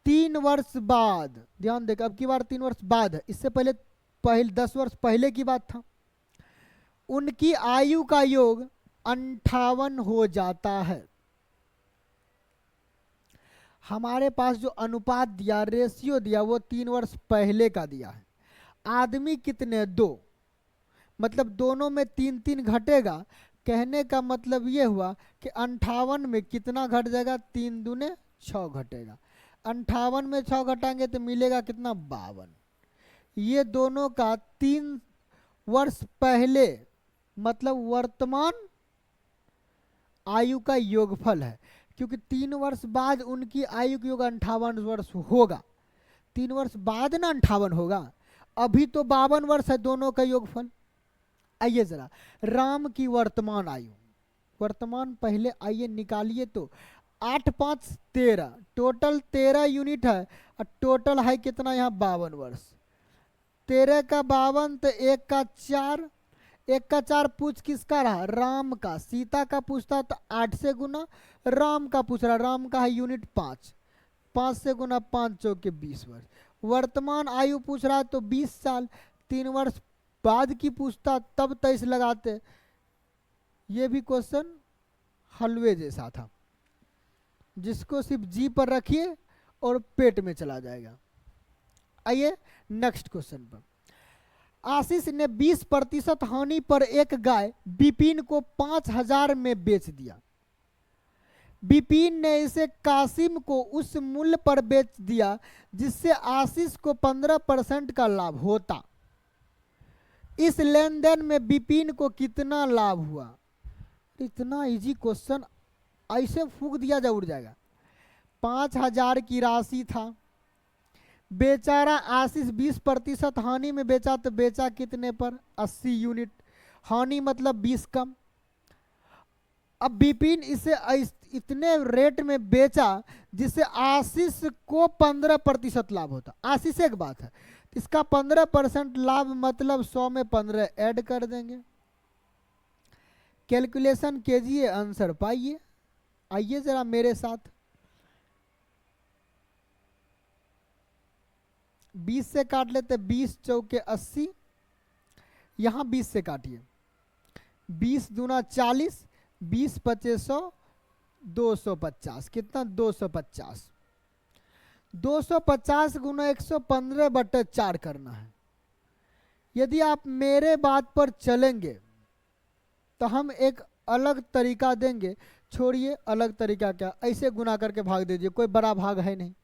3 वर्ष बाद, ध्यान देकर, अब की बार 3 वर्ष बाद है, इससे पहले 10 वर्ष पहले की बात था। उनकी आयु का योग 58 हो जाता है। हमारे पास जो अनुपात दिया, रेशियो दिया, वो 3 वर्ष पहले का दिया है। आदमी कितने? 2, मतलब दोनों में 3 3 घटेगा। कहने का मतलब ये हुआ कि 58 में कितना घट जाएगा? 3 दूने 6 घटेगा। 58 में 6 घटाएंगे तो मिलेगा कितना? 52। ये दोनों का 3 वर्ष पहले, मतलब वर्तमान आयु का योगफल है, क्योंकि 3 वर्ष बाद उनकी आयु का योग 58 वर्ष होगा। 3 वर्ष बाद ना 58 होगा, अभी तो 52 वर्ष है दोनों का योगफल। आइए जरा, राम की वर्तमान आयु, वर्तमान पहले आइए निकालिए तो 8, 5, 13, टोटल 13 यूनिट है, और टोटल है कितना यहाँ? 52 वर्ष। 13 का 52 तो 1 का 4, 1 का 4 पूछ किसका रहा? राम का। सीता का पूछता तो 8 से गुना, राम का पूछ रहा, राम का है यूनिट 5, 5 से गुना 5 चौके 20 वर्ष। वर्तमान आयु पूछ रहा है तो 20 साल। 3 वर्ष बाद की पूछता तब 23 लगाते। ये भी क्वेश्चन हलवे जैसा था, जिसको सिर्फ जी पर रखिए और पेट में चला जाएगा। आइए नेक्स्ट क्वेश्चन पर। आशीष ने 20% हानि पर एक गाय विपिन को 5000 में बेच दिया। विपिन ने इसे कासिम को उस मूल्य पर बेच दिया जिससे आशीष को 15% का लाभ होता। इस लेन देन में विपिन को कितना लाभ हुआ? इतना इजी क्वेश्चन ऐसे फूंक दिया जा उड़ जाएगा। 5,000 की राशि था, बेचारा आशीष 20% हानि में बेचा, तो बेचा कितने पर? 80 यूनिट। हानि मतलब 20 कम। अब विपिन इसे इतने रेट में बेचा जिससे आशीष को 15% लाभ होता। आशीष एक बात है, इसका 15% लाभ मतलब 100 में 15 ऐड कर देंगे। कैलकुलेशन कीजिए, आंसर पाइए। आइए जरा मेरे साथ। 20 से काट लेते, 20 चौके 80, यहां 20 से काटिए। 20 दूना 40, 20 पचे 100, 250। कितना? 250। 250 गुना 115/4 करना है। यदि आप मेरे बात पर चलेंगे तो हम एक अलग तरीका देंगे। छोड़िए अलग तरीका क्या, ऐसे गुना करके भाग दीजिए, कोई बड़ा भाग है नहीं।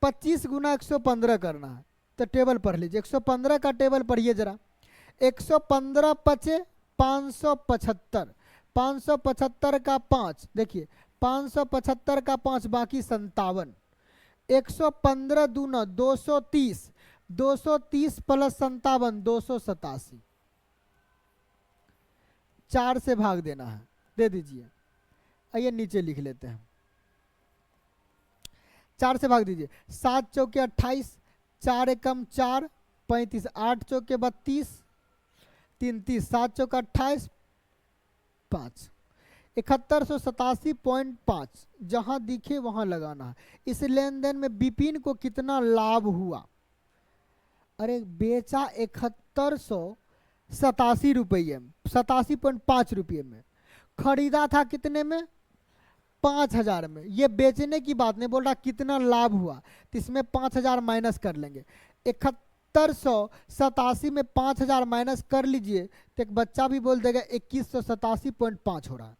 25 गुना 115 करना है, तो टेबल पढ़ लीजिए। 115 का टेबल पढ़िए जरा। 115 पचे 575, 575 का 5, देखिए 575 का 5 बाकी 57। 115 दूना 230, 230 प्लस 57 287। 4 से भाग देना है, दे दीजिए। आइए नीचे लिख लेते हैं। 4 से भाग दीजिए। 7 चौके 28, 4 एकम 4, 35, 8 चौके 32, 3 30, 7 चौके 28, 5, 7187.5। जहां दिखे वहां लगाना है। इस लेन देन में विपिन को कितना लाभ हुआ? अरे बेचा 7187 रुपये, 87.5 रुपये में। खरीदा था कितने में? 5,000 में। ये बेचने की बात नहीं बोल रहा, कितना लाभ हुआ, तो इसमें 5,000 माइनस कर लेंगे। 7187 में 5,000 माइनस कर लीजिए तो एक बच्चा भी बोल देगा 2187.5 हो रहा है,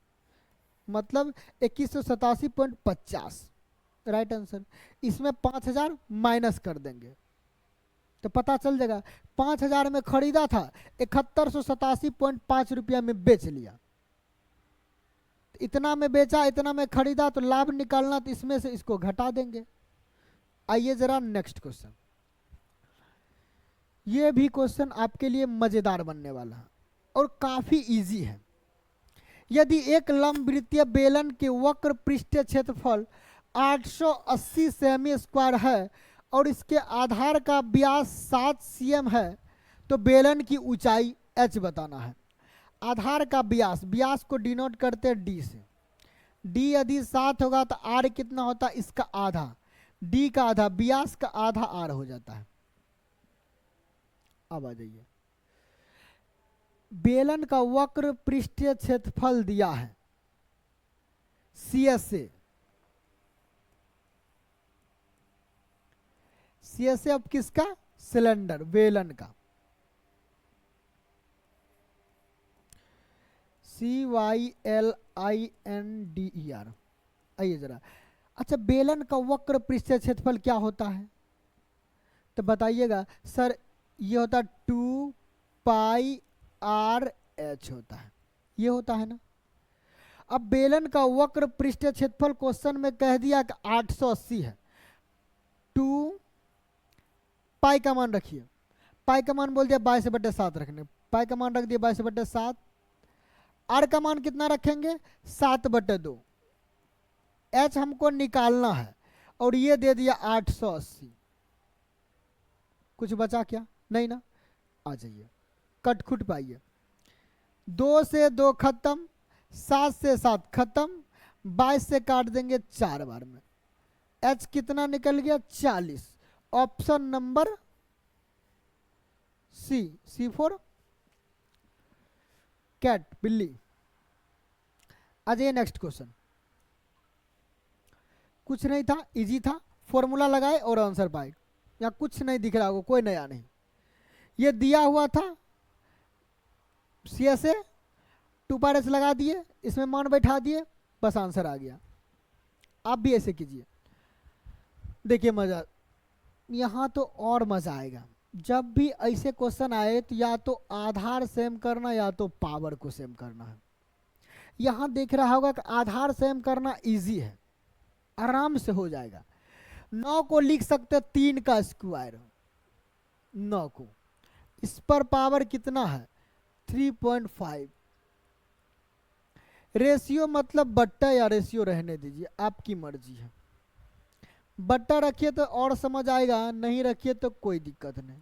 मतलब 2187.50 राइट आंसर। इसमें 5,000 माइनस कर देंगे तो पता चल जाएगा। 5,000 में खरीदा था, 7187.5 रुपया में बेच लिया। इतना में बेचा, इतना में खरीदा, तो लाभ निकालना, तो इसमें से इसको घटा देंगे। आइए जरा नेक्स्ट क्वेश्चन। ये भी क्वेश्चन आपके लिए मजेदार बनने वाला है और काफी इजी है। यदि एक लंबवृत्तीय बेलन के वक्र पृष्ठीय क्षेत्रफल 880 सेमी स्क्वायर है और इसके आधार का व्यास 7 cm है, तो बेलन की ऊंचाई h बताना है। आधार का व्यास, व्यास को डिनोट करते हैं d से। d यदि 7 होगा तो r कितना होता है? इसका आधा, d का आधा, व्यास का आधा r हो जाता है। अब आ जाइए, बेलन का वक्र पृष्ठीय क्षेत्रफल दिया है CS से। CS से अब किसका? सिलेंडर, बेलन का। CYLINDER। आइए जरा। अच्छा, बेलन का वक्र पृष्ठीय क्षेत्रफल क्या होता है तो बताइएगा। सर ये होता 2 पाई RH होता है, ये होता है ना। अब बेलन का वक्र पृष्ठीय क्षेत्रफल क्वेश्चन में कह दिया कि 880 है। 2 पाई का मान रखिए, पाई का मान बोल दिया 22/7 रखने, पाई का मान रख दिया 22/7। आर का मान कितना रखेंगे? 7/2। H हमको निकालना है और ये दे दिया 880। कुछ बचा क्या? नहीं ना। आ जाइए, कट खुट पाइए। 2 से 2 खत्म, 7 से 7 खत्म, 22 से काट देंगे 4 बार में। H कितना निकल गया? 40। Option number C for cat, बिल्ली। आ जाइए नेक्स्ट क्वेश्चन। कुछ नहीं था, इजी था, फॉर्मूला लगाए और आंसर पाए। या कुछ नहीं दिख रहा होगा, कोई नया नहीं। ये दिया हुआ था CS से 2/h लगा दिए, इसमें मान बैठा दिए, बस आंसर आ गया। आप भी ऐसे कीजिए, देखिए मजा, यहाँ तो और मजा आएगा। जब भी ऐसे क्वेश्चन आए तो या तो आधार सेम करना या तो पावर को सेम करना है। यहाँ देख रहा होगा कि आधार सेम करना इजी है, आराम से हो जाएगा। 9 को लिख सकते 3 का स्क्वायर, 9 को, इस पर पावर कितना है 3.5। रेशियो मतलब बट्टा या रेशियो रहने दीजिए, आपकी मर्जी है। बट्टा रखिए तो और समझ आएगा, नहीं रखिए तो कोई दिक्कत नहीं।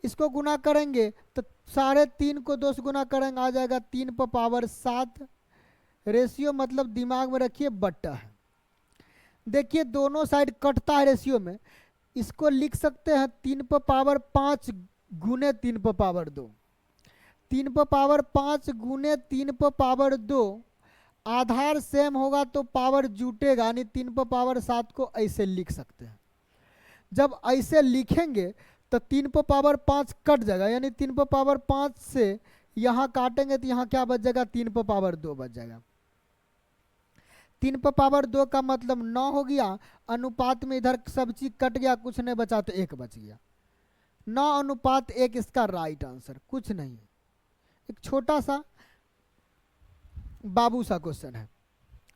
इसको गुना करेंगे तो 3.5 को 2 से गुना करेंगे, आ जाएगा 3 पर पावर 7। रेशियो मतलब दिमाग में रखिए बट्टा है। देखिए दोनों साइड कटता है रेशियो में, इसको लिख सकते हैं 3 पर पावर 5 गुने 3 पर पावर 2। 3 पर पावर 5 गुने 3 पर पावर 2, आधार सेम होगा तो पावर जुटेगा, यानी 3 पर पावर 7 को ऐसे लिख सकते हैं। जब ऐसे लिखेंगे तो 3 पर पावर 5 कट जाएगा, यानी 3 पर पावर 5 से यहाँ काटेंगे तो यहाँ क्या बच जाएगा 3 पर पावर 2 बच जाएगा। 3 पर पावर 2 का मतलब 9 हो गया, अनुपात में इधर सब चीज कट गया, कुछ नहीं बचा तो 1 बच गया। 9:1 इसका राइट आंसर, कुछ नहीं है। एक छोटा सा बाबू सा क्वेश्चन है।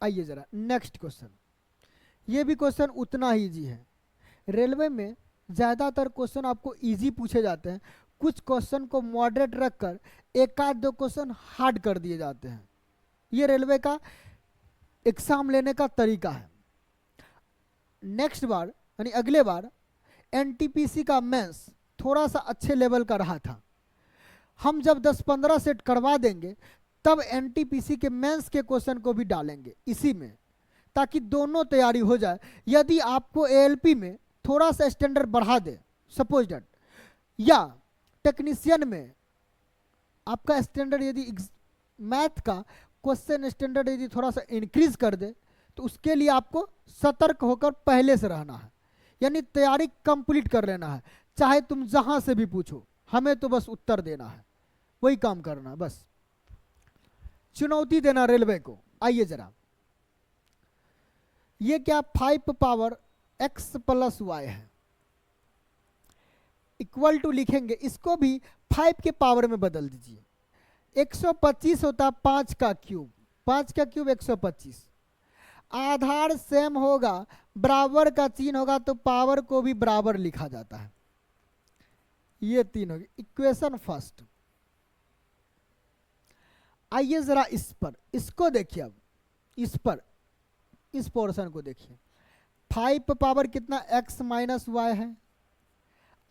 आइए जरा नेक्स्ट क्वेश्चन। ये भी क्वेश्चन उतना ही इजी है। रेलवे में ज़्यादातर क्वेश्चन आपको इजी पूछे जाते हैं, कुछ क्वेश्चन को मॉडरेट रखकर एक आध दो क्वेश्चन हार्ड कर दिए जाते हैं। ये रेलवे का एग्जाम लेने का तरीका है। नेक्स्ट बार यानी अगले बार एनटीपीसी का मेंस थोड़ा सा अच्छे लेवल का रहा था, हम जब 10-15 सेट करवा देंगे तब एनटीपीसी के मेंस के क्वेश्चन को भी डालेंगे इसी में, ताकि दोनों तैयारी हो जाए। यदि आपको एएलपी में थोड़ा सा स्टैंडर्ड बढ़ा दे, सपोज दैट, या टेक्नीशियन में आपका स्टैंडर्ड यदि मैथ का क्वेश्चन स्टैंडर्ड यदि थोड़ा सा इंक्रीज कर दे, तो उसके लिए आपको सतर्क होकर पहले से रहना है, यानी तैयारी कंप्लीट कर लेना है। चाहे तुम जहां से भी पूछो, हमें तो बस उत्तर देना है, वही काम करना है, बस चुनौती देना रेलवे को। आइए जरा, ये क्या 5 पावर x प्लस y है, इक्वल टू लिखेंगे, इसको भी 5 के पावर में बदल दीजिए। 125 होता है 5 का क्यूब, 5 का क्यूब 125। आधार सेम होगा, बराबर का चिन्ह होगा तो पावर को भी बराबर लिखा जाता है। ये 3 होगी इक्वेशन फर्स्ट। आइए जरा इस पर, इसको देखिए, अब इस पर, इस पोर्शन को देखिए। 5 पावर कितना x माइनस वाई है।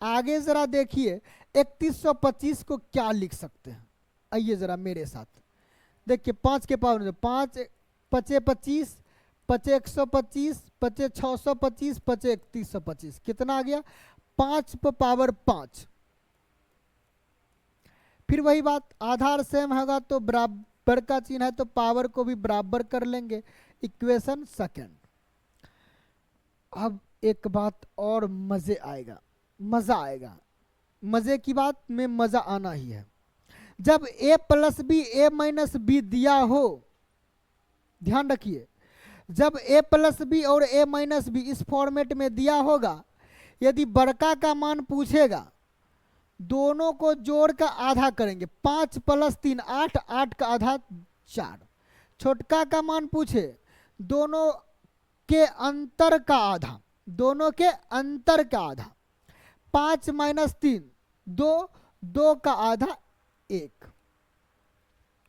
आगे जरा देखिए 3125 को क्या लिख सकते हैं। आइए जरा मेरे साथ देखिए, 5 के पावर 5 5 25 5 125 5 625 5 3125 कितना आ गया 5 पर पावर 5। फिर वही बात, आधार सेम होगा तो बराबर का चिन्ह है तो पावर को भी बराबर कर लेंगे, इक्वेशन सेकंड। अब एक बात और मजे आएगा, मजा आएगा, मजे की बात में मजा आना ही है। जब a plus b a minus b दिया हो, ध्यान रखिए, जब a प्लस बी और a माइनस बी इस फॉर्मेट में दिया होगा, यदि बड़का का मान पूछेगा, दोनों को जोड़ कर आधा करेंगे, 5 प्लस 3 8, 8 का आधा 4। छोटका का मान पूछे, दोनों के अंतर का आधा, दोनों के अंतर का आधा, 5 माइनस 3 2, 2 का आधा 1,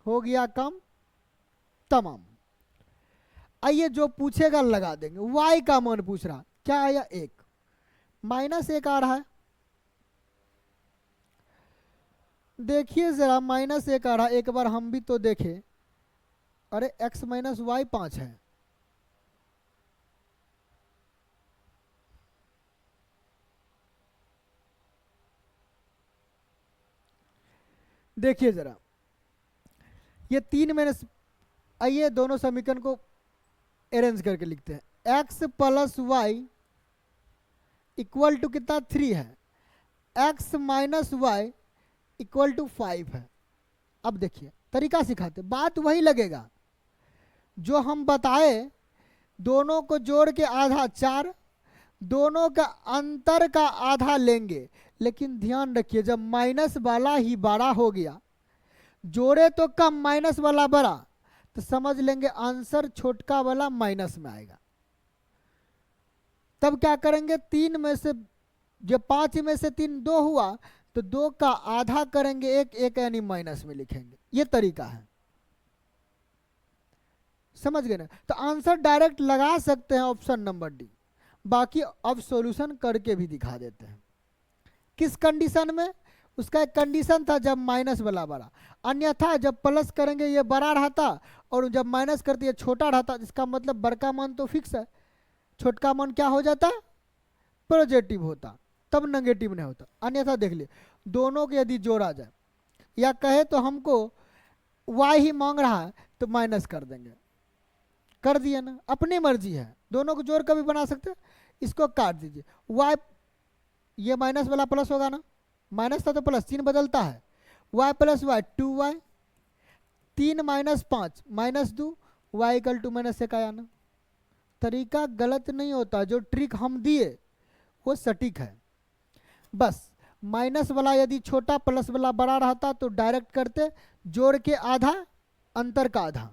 हो गया काम तमाम। आइए जो पूछेगा लगा देंगे। y का मान पूछ रहा, क्या आया 1, -1 आ रहा है, देखिए जरा -1 आ रहा है, एक बार हम भी तो देखें। अरे x माइनस वाई 5 है, देखिए जरा ये 3 माइनस, आइए दोनों समीकरण को अरेंज करके लिखते हैं। x plus y equal to कितना 3 है, x minus y equal to 5 है। अब देखिए तरीका सिखाते, बात वही लगेगा, जो हम बताए दोनों को जोड़ के आधा 4, दोनों का अंतर का आधा लेंगे। लेकिन ध्यान रखिए जब माइनस वाला ही बड़ा हो गया, जोड़े तो कम माइनस वाला बड़ा, तो समझ लेंगे आंसर छोटका वाला माइनस में आएगा। तब क्या करेंगे, 3 में से जब 5 में से 3 2 हुआ तो 2 का आधा करेंगे 1 1 यानी माइनस में लिखेंगे। ये तरीका है, समझ गए ना। तो आंसर डायरेक्ट लगा सकते हैं ऑप्शन नंबर डी। बाकी अब सॉल्यूशन करके भी दिखा देते हैं। किस कंडीशन में, उसका एक कंडीशन था जब माइनस वाला बड़ा, अन्यथा जब प्लस करेंगे ये बड़ा रहता और जब माइनस करते ये छोटा रहता। इसका मतलब बड़का मान तो फिक्स है, छोटका मान क्या हो जाता, पॉजिटिव होता, तब नेगेटिव नहीं होता। अन्यथा देख लिए दोनों के यदि जोड़ा जाए या कहे तो हमको y ही मांग रहा है तो माइनस कर देंगे, कर दिया ना, अपनी मर्जी है, दोनों को जोड़ कर भी बना सकते हैं। इसको काट दीजिए, y ये माइनस वाला प्लस होगा ना, माइनस था तो प्लस, 3 बदलता है, y plus y 2y, 3 minus 5 minus 2, y equal to minus 1 आया ना। तरीका गलत नहीं होता, जो ट्रिक हम दिए वो सटीक है। बस माइनस वाला यदि छोटा प्लस वाला बड़ा रहता तो डायरेक्ट करते, जोड़ के आधा अंतर का आधा।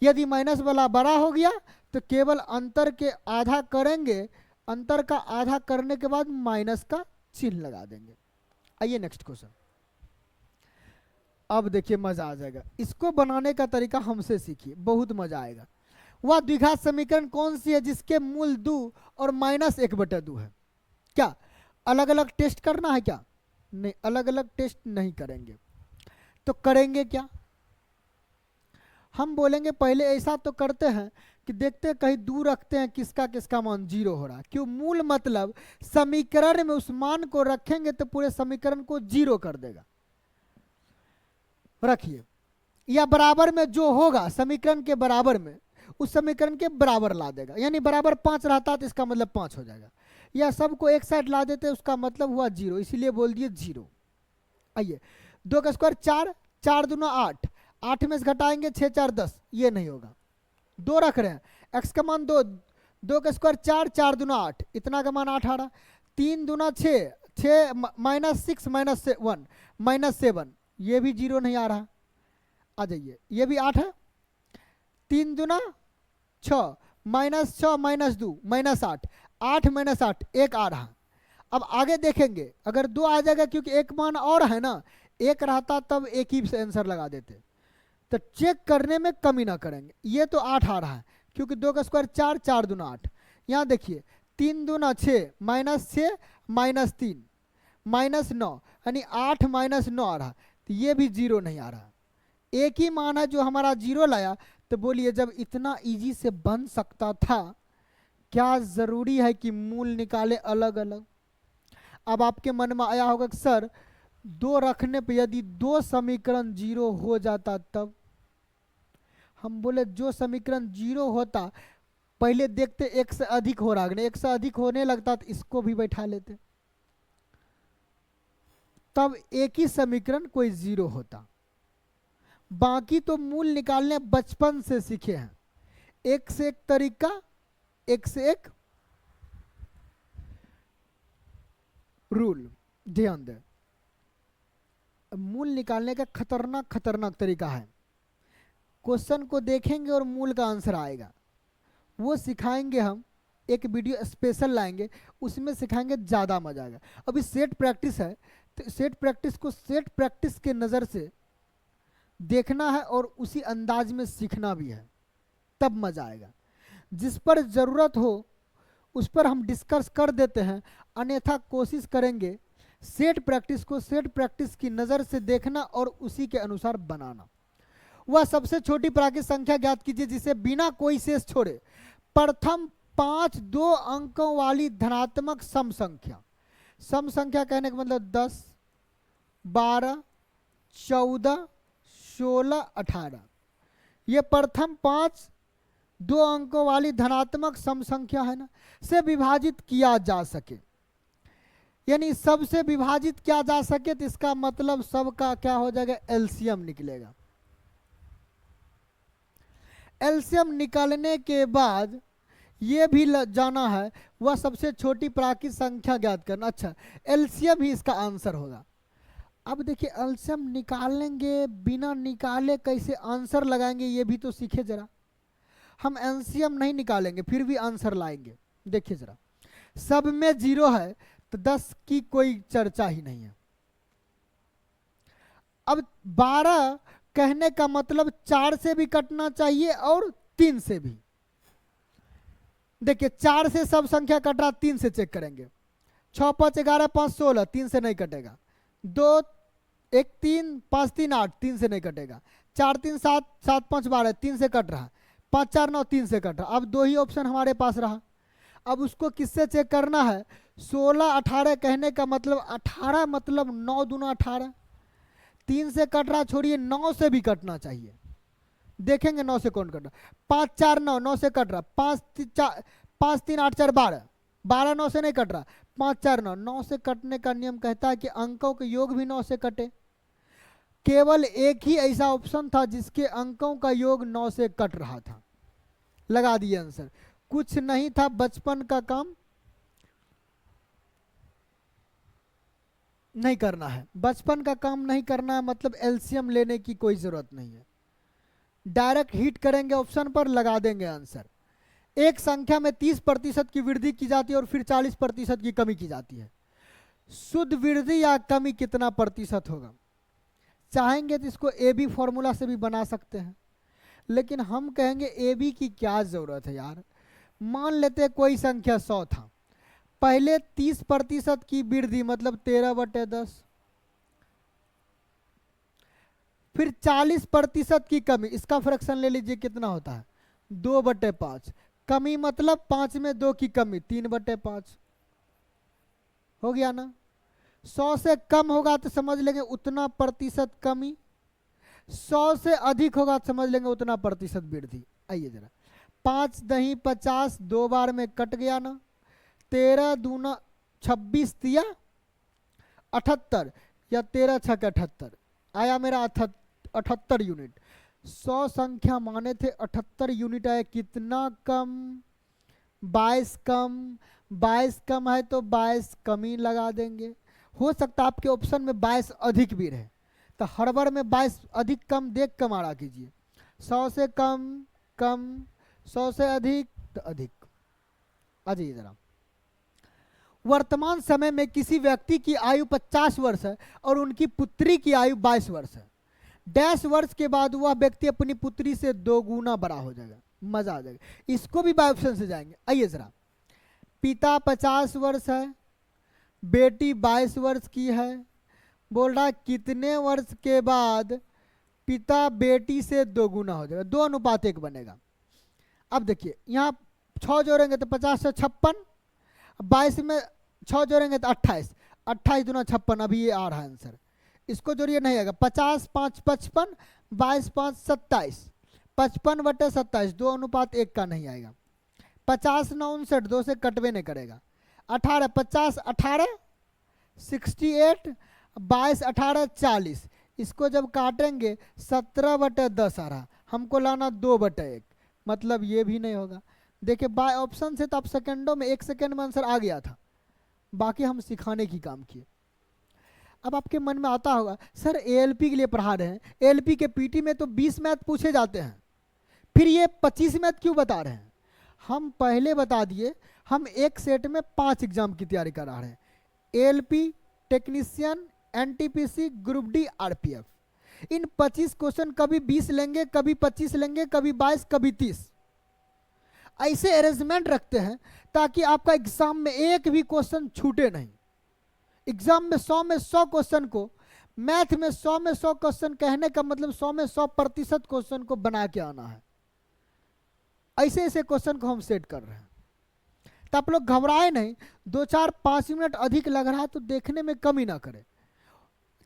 यदि माइनस वाला बड़ा हो गया तो केवल अंतर के आधा करेंगे, अंतर का आधा करने के बाद माइनस का चिन्ह लगा देंगे। आइए नेक्स्ट क्वेश्चन। अब देखिए मजा आ जाएगा, इसको बनाने का तरीका हमसे सीखिए, बहुत मजा आएगा। वह द्विघात समीकरण कौन सी है जिसके मूल 2 और माइनस 1/2 है? क्या अलग अलग टेस्ट करना है क्या? नहीं, अलग अलग टेस्ट नहीं करेंगे। तो करेंगे क्या, हम बोलेंगे पहले ऐसा तो करते हैं कि देखते हैं कहीं दूर रखते हैं किसका किसका मान 0 हो रहा है। क्यों, मूल मतलब समीकरण में उस मान को रखेंगे तो पूरे समीकरण को 0 कर देगा। रखिए, या बराबर में जो होगा समीकरण के बराबर में, उस समीकरण के बराबर ला देगा। यानी बराबर 5 रहता तो इसका मतलब 5 हो जाएगा। या सबको एक साइड ला देते उसका मतलब हुआ 0, इसीलिए बोल दिए 0। आइए, 2 का स्क्वायर 4, 4 दूना 8, 8 में से घटाएंगे 6 4 10, ये नहीं होगा, 2 रख रहे हैं, x का मान 2, 2 का स्क्वायर 4, 4 दूना 8, इतना का मान 8 आ रहा। 3 दूना 6, 6 माइनस 6 माइनस 1 माइनस 7, ये भी 0 नहीं आ रहा। आ जाइए, ये भी 8 है, 3 दूना 6 माइनस 6 माइनस 2 माइनस 8, 8 माइनस 8 1 आ रहा। अब आगे देखेंगे अगर 2 आ जाएगा, क्योंकि एक मान और है ना, 1 रहता तब एक ही से आंसर लगा देते। तो चेक करने में कमी ना करेंगे। ये तो 8 आ रहा है क्योंकि 2 का स्क्वायर 4, 4 दूना 8। यहाँ देखिए 3 दूना 6 माइनस 6 माइनस 3 माइनस 9, यानी 8 माइनस 9 आ रहा। तो ये भी 0 नहीं आ रहा, एक ही मान है जो हमारा 0 लाया। तो बोलिए जब इतना इजी से बन सकता था, क्या जरूरी है कि मूल निकाले अलग अलग? अब आपके मन में आया होगा कि सर 2 रखने पे यदि 2 समीकरण 0 हो जाता तब? हम बोले जो समीकरण 0 होता पहले देखते 1 से अधिक हो रहा है, 1 से अधिक होने लगता तो इसको भी बैठा लेते, तब एक ही समीकरण कोई 0 होता। बाकी तो मूल निकालने बचपन से सीखे हैं, एक से एक तरीका, एक से एक रूल। ध्यान दें, मूल निकालने का खतरनाक खतरनाक तरीका है। क्वेश्चन को देखेंगे और मूल का आंसर आएगा, वो सिखाएंगे हम, एक वीडियो स्पेशल लाएंगे, उसमें सिखाएंगे, ज़्यादा मजा आएगा। अभी सेट प्रैक्टिस है तो सेट प्रैक्टिस को सेट प्रैक्टिस के नज़र से देखना है और उसी अंदाज में सीखना भी है, तब मजा आएगा। जिस पर ज़रूरत हो उस पर हम डिस्कस कर देते हैं, अन्यथा कोशिश करेंगे सेट प्रैक्टिस को सेट प्रैक्टिस की नज़र से देखना और उसी के अनुसार बनाना। वह सबसे छोटी प्राकृतिक संख्या ज्ञात कीजिए जिसे बिना कोई शेष छोड़े प्रथम 5 2 अंकों वाली धनात्मक सम संख्या। सम संख्या कहने का मतलब 10 12 14 16 18, ये प्रथम 5 2 अंकों वाली धनात्मक सम संख्या है ना, से विभाजित किया जा सके। यानी सबसे विभाजित किया जा सके तो इसका मतलब सब का क्या हो जाएगा, एलसीएम निकलेगा। एलसीएम निकालने के बाद ये भी जाना है वह सबसे छोटी प्राकृतिक संख्या ज्ञात करना। अच्छा, एलसीएम ही इसका आंसर होगा। अब देखिए एलसीएम निकालेंगे, बिना निकाले कैसे आंसर लगाएंगे ये भी तो सीखे जरा। हम एलसीएम नहीं निकालेंगे फिर भी आंसर लाएंगे। देखिए जरा, सब में 0 है तो 10 की कोई चर्चा ही नहीं है। अब 12 कहने का मतलब 4 से भी कटना चाहिए और 3 से भी। देखिए 4 से सब संख्या कट रहा, 3 से चेक करेंगे। 6 5 11 5 16, 3 से नहीं कटेगा। 2 1 3 5 3 8, 3 से नहीं कटेगा। 4 3 7 7 5 12, 3 से कट रहा। 5 4 9, 3 से कट रहा। अब 2 ही ऑप्शन हमारे पास रहा। अब उसको किससे चेक करना है? 16 18 कहने का मतलब 18 मतलब 9 दूना 18, 3 से कट रहा, छोड़िए 9 से भी कटना चाहिए। देखेंगे 9 से कौन कट रहा। 5 4 9, 9 से कट रहा। 5 3 8 4 12, 12 9 से नहीं कट रहा। 5 4 9, 9 से कटने का नियम कहता है कि अंकों के योग भी 9 से कटे। केवल एक ही ऐसा ऑप्शन था जिसके अंकों का योग 9 से कट रहा था। लगा दिए आंसर। कुछ नहीं था, बचपन का काम नहीं करना है। बचपन का काम नहीं करना है मतलब एलसीएम लेने की कोई जरूरत नहीं है। डायरेक्ट हिट करेंगे ऑप्शन पर, लगा देंगे आंसर। एक संख्या में 30% की वृद्धि की जाती है और फिर 40% की कमी की जाती है। शुद्ध वृद्धि या कमी कितना प्रतिशत होगा? चाहेंगे तो इसको ए बी फॉर्मूला से भी बना सकते हैं, लेकिन हम कहेंगे ए बी की क्या जरूरत है यार। मान लेते कोई संख्या 100 था, पहले 30% की वृद्धि मतलब 13/10, फिर 40% की कमी, इसका फ्रैक्शन ले लीजिए कितना होता है 2/5, कमी मतलब 5 में 2 की कमी 3/5 हो गया ना। 100 से कम होगा तो समझ लेंगे उतना प्रतिशत कमी, 100 से अधिक होगा तो समझ लेंगे उतना प्रतिशत वृद्धि। आइए जरा, 5 दही 50, 2 बार में कट गया ना। 13 दूना 26 दिया 78, या 13 छक 78 आया मेरा 78 यूनिट। 100 संख्या माने थे 78 यूनिट आया, कितना कम? 22 कम। 22 कम है तो 22 कमी लगा देंगे। हो सकता है आपके ऑप्शन में 22 अधिक भी रहे, तो हर बार में 22 अधिक कम देख कमाड़ा कीजिए। 100 से कम कम, 100 से अधिक तो अधिक। आ जाइए जरा, वर्तमान समय में किसी व्यक्ति की आयु 50 वर्ष है और उनकी पुत्री की आयु 22 वर्ष है। डैश वर्ष के बाद वह व्यक्ति अपनी पुत्री से 2 गुना बड़ा हो जाएगा। मजा आ जाएगा। इसको भी बाय ऑप्शन से जाएंगे। आइए जरा, पिता 50 वर्ष है, बेटी 22 वर्ष की है। बोल रहा कितने वर्ष के बाद पिता बेटी से 2 गुना हो जाएगा? 2:1 बनेगा। अब देखिए यहाँ 6 जोड़ेंगे तो 50 से 56, 22 में 6 जोड़ेंगे तो 28, 28 दूना 56, अभी ये आ रहा है आंसर। इसको जोड़िए नहीं आएगा। 50 5 55, 22 5 27, 55/27, 2:1 का नहीं आएगा। 50 9 59, 2 से कटवे नहीं करेगा। 18 50 18 68, 22 18 40, इसको जब काटेंगे 17/10 आ रहा। हमको लाना 2/1, मतलब ये भी नहीं होगा। देखिए बाय ऑप्शन से तो आप सेकंडों में 1 सेकंड में आंसर आ गया था, बाकी हम सिखाने की काम किए। अब आपके मन में आता होगा सर एएलपी के लिए पढ़ा रहे हैं, एएलपी के पीटी में तो 20 मैथ पूछे जाते हैं, फिर ये 25 मैथ क्यों बता रहे हैं? हम पहले बता दिए, हम एक सेट में 5 एग्जाम की तैयारी करा रहे हैं। ALP, technician, NTPC, group D, RPF. इन 25 क्वेश्चन कभी 20 लेंगे, कभी 25 लेंगे, कभी 22, कभी 30। ऐसे अरेंजमेंट रखते हैं ताकि आपका एग्जाम में एक भी क्वेश्चन छूटे नहीं। एग्जाम में 100 में 100 क्वेश्चन को, मैथ में 100 में 100 क्वेश्चन कहने का मतलब 100 में 100% क्वेश्चन को बना के आना है। ऐसे ऐसे क्वेश्चन को हम सेट कर रहे हैं, तो आप लोग घबराए नहीं। 2 4 5 मिनट अधिक लग रहा है तो देखने में कमी ना करें।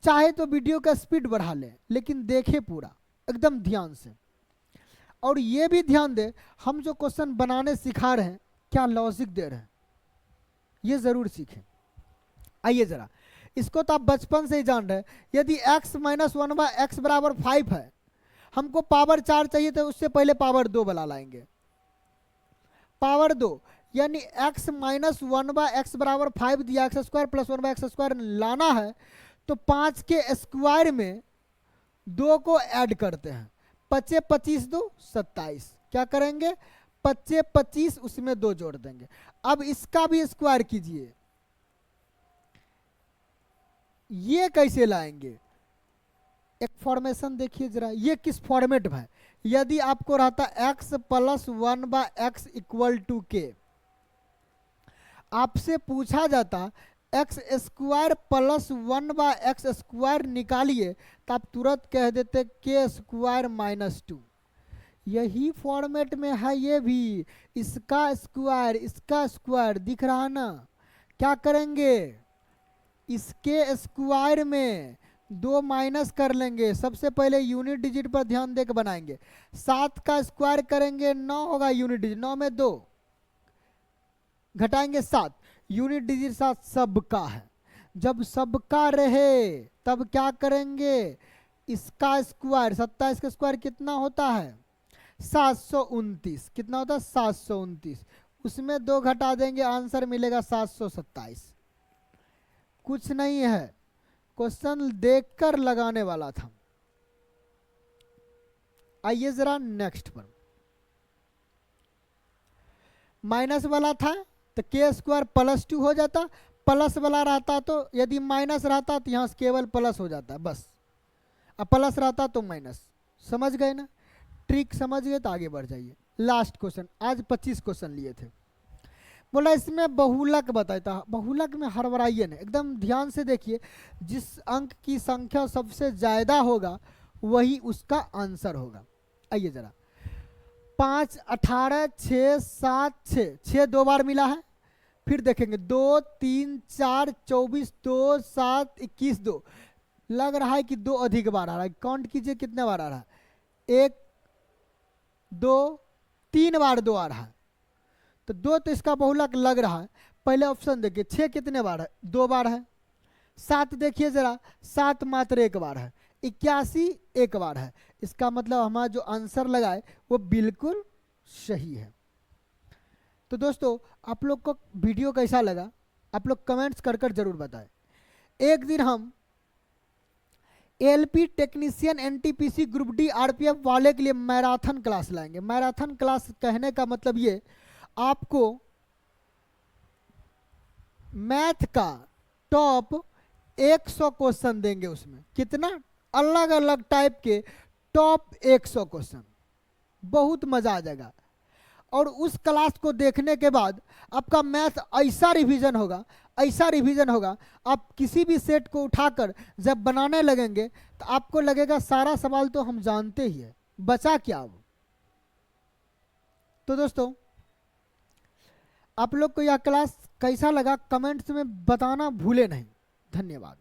चाहे तो वीडियो का स्पीड बढ़ा लें, लेकिन देखें पूरा एकदम ध्यान से। और ये भी ध्यान दें, हम जो क्वेश्चन बनाने सिखा रहे हैं क्या लॉजिक दे रहे हैं, ये जरूर सीखें। आइए जरा, इसको तो आप बचपन से ही जान रहे हैं। यदि x - 1/x = 5 है, हमको पावर 4 चाहिए तो उससे पहले पावर 2 बना लाएंगे। पावर 2 यानी x माइनस 1/x बराबर 5 दिया, एक्स स्क्वायर प्लस 1/x² लाना है तो 5 के स्क्वायर में 2 को ऐड करते हैं। 25 25 2 27, क्या करेंगे 25 25 उसमें 2 जोड़ देंगे। अब इसका भी स्क्वायर कीजिए, ये कैसे लाएंगे, एक फॉर्मेशन देखिए जरा, ये किस फॉर्मेट में है। यदि आपको रहता x plus 1/x equal to के, आपसे पूछा जाता एक्स स्क्वायर प्लस 1/x² निकालिए तो आप तुरंत कह देते के स्क्वायर माइनस 2। यही फॉर्मेट में है ये भी, इसका स्क्वायर दिख रहा ना। क्या करेंगे, इसके स्क्वायर में 2 माइनस कर लेंगे। सबसे पहले यूनिट डिजिट पर ध्यान देकर बनाएंगे। 7 का स्क्वायर करेंगे 9 होगा यूनिट डिजिट, 9 में 2 घटाएंगे 7, यूनिट डिजिट 7 सबका है। जब सबका रहे तब क्या करेंगे, इसका स्क्वायर 27 का स्क्वायर कितना होता है 729, कितना होता है 729, उसमें 2 घटा देंगे आंसर मिलेगा 727। कुछ नहीं है, क्वेश्चन देखकर लगाने वाला था। आइए जरा नेक्स्ट पर, माइनस वाला था तो के स्क्वायर प्लस 2 हो जाता, प्लस वाला रहता तो यदि माइनस रहता तो यहाँ केवल प्लस हो जाता बस, अब प्लस रहता तो माइनस। समझ गए ना, ट्रिक समझ गए तो आगे बढ़ जाइए। लास्ट क्वेश्चन, आज 25 क्वेश्चन लिए थे। बोला इसमें बहुलक बताता, बहुलक में हड़बड़ाइए ना, एकदम ध्यान से देखिए। जिस अंक की संख्या सबसे ज्यादा होगा वही उसका आंसर होगा। आइए जरा, 5 18 6 7 6, 6 2 बार मिला है। फिर देखेंगे 2 3 4 24 2 7 21 2, लग रहा है कि 2 अधिक बार आ रहा है। काउंट कीजिए कितने बार आ रहा है, 1 2 3 बार 2 आ रहा है, तो 2 तो इसका बहुलक लग रहा है। पहले ऑप्शन देखिए 6 कितने बार है, 2 बार है। 7 देखिए जरा, 7 मात्र 1 बार है। 81 1 बार है। इसका मतलब हमारा जो आंसर लगाए वो बिल्कुल सही है। तो दोस्तों आप लोग को वीडियो कैसा लगा आप लोग कमेंट्स कर कर जरूर बताएं। एक दिन हम LP technician NTPC group D RPF वाले के लिए मैराथन क्लास लाएंगे। मैराथन क्लास कहने का मतलब ये, आपको मैथ का टॉप 100 क्वेश्चन देंगे। उसमें कितना, अलग अलग टाइप के टॉप 100 क्वेश्चन, बहुत मजा आ जाएगा। और उस क्लास को देखने के बाद आपका मैथ ऐसा रिवीजन होगा, ऐसा रिवीजन होगा, आप किसी भी सेट को उठाकर जब बनाने लगेंगे तो आपको लगेगा सारा सवाल तो हम जानते ही है, बचा क्या अब। तो दोस्तों आप लोग को यह क्लास कैसा लगा कमेंट्स में बताना भूले नहीं। धन्यवाद।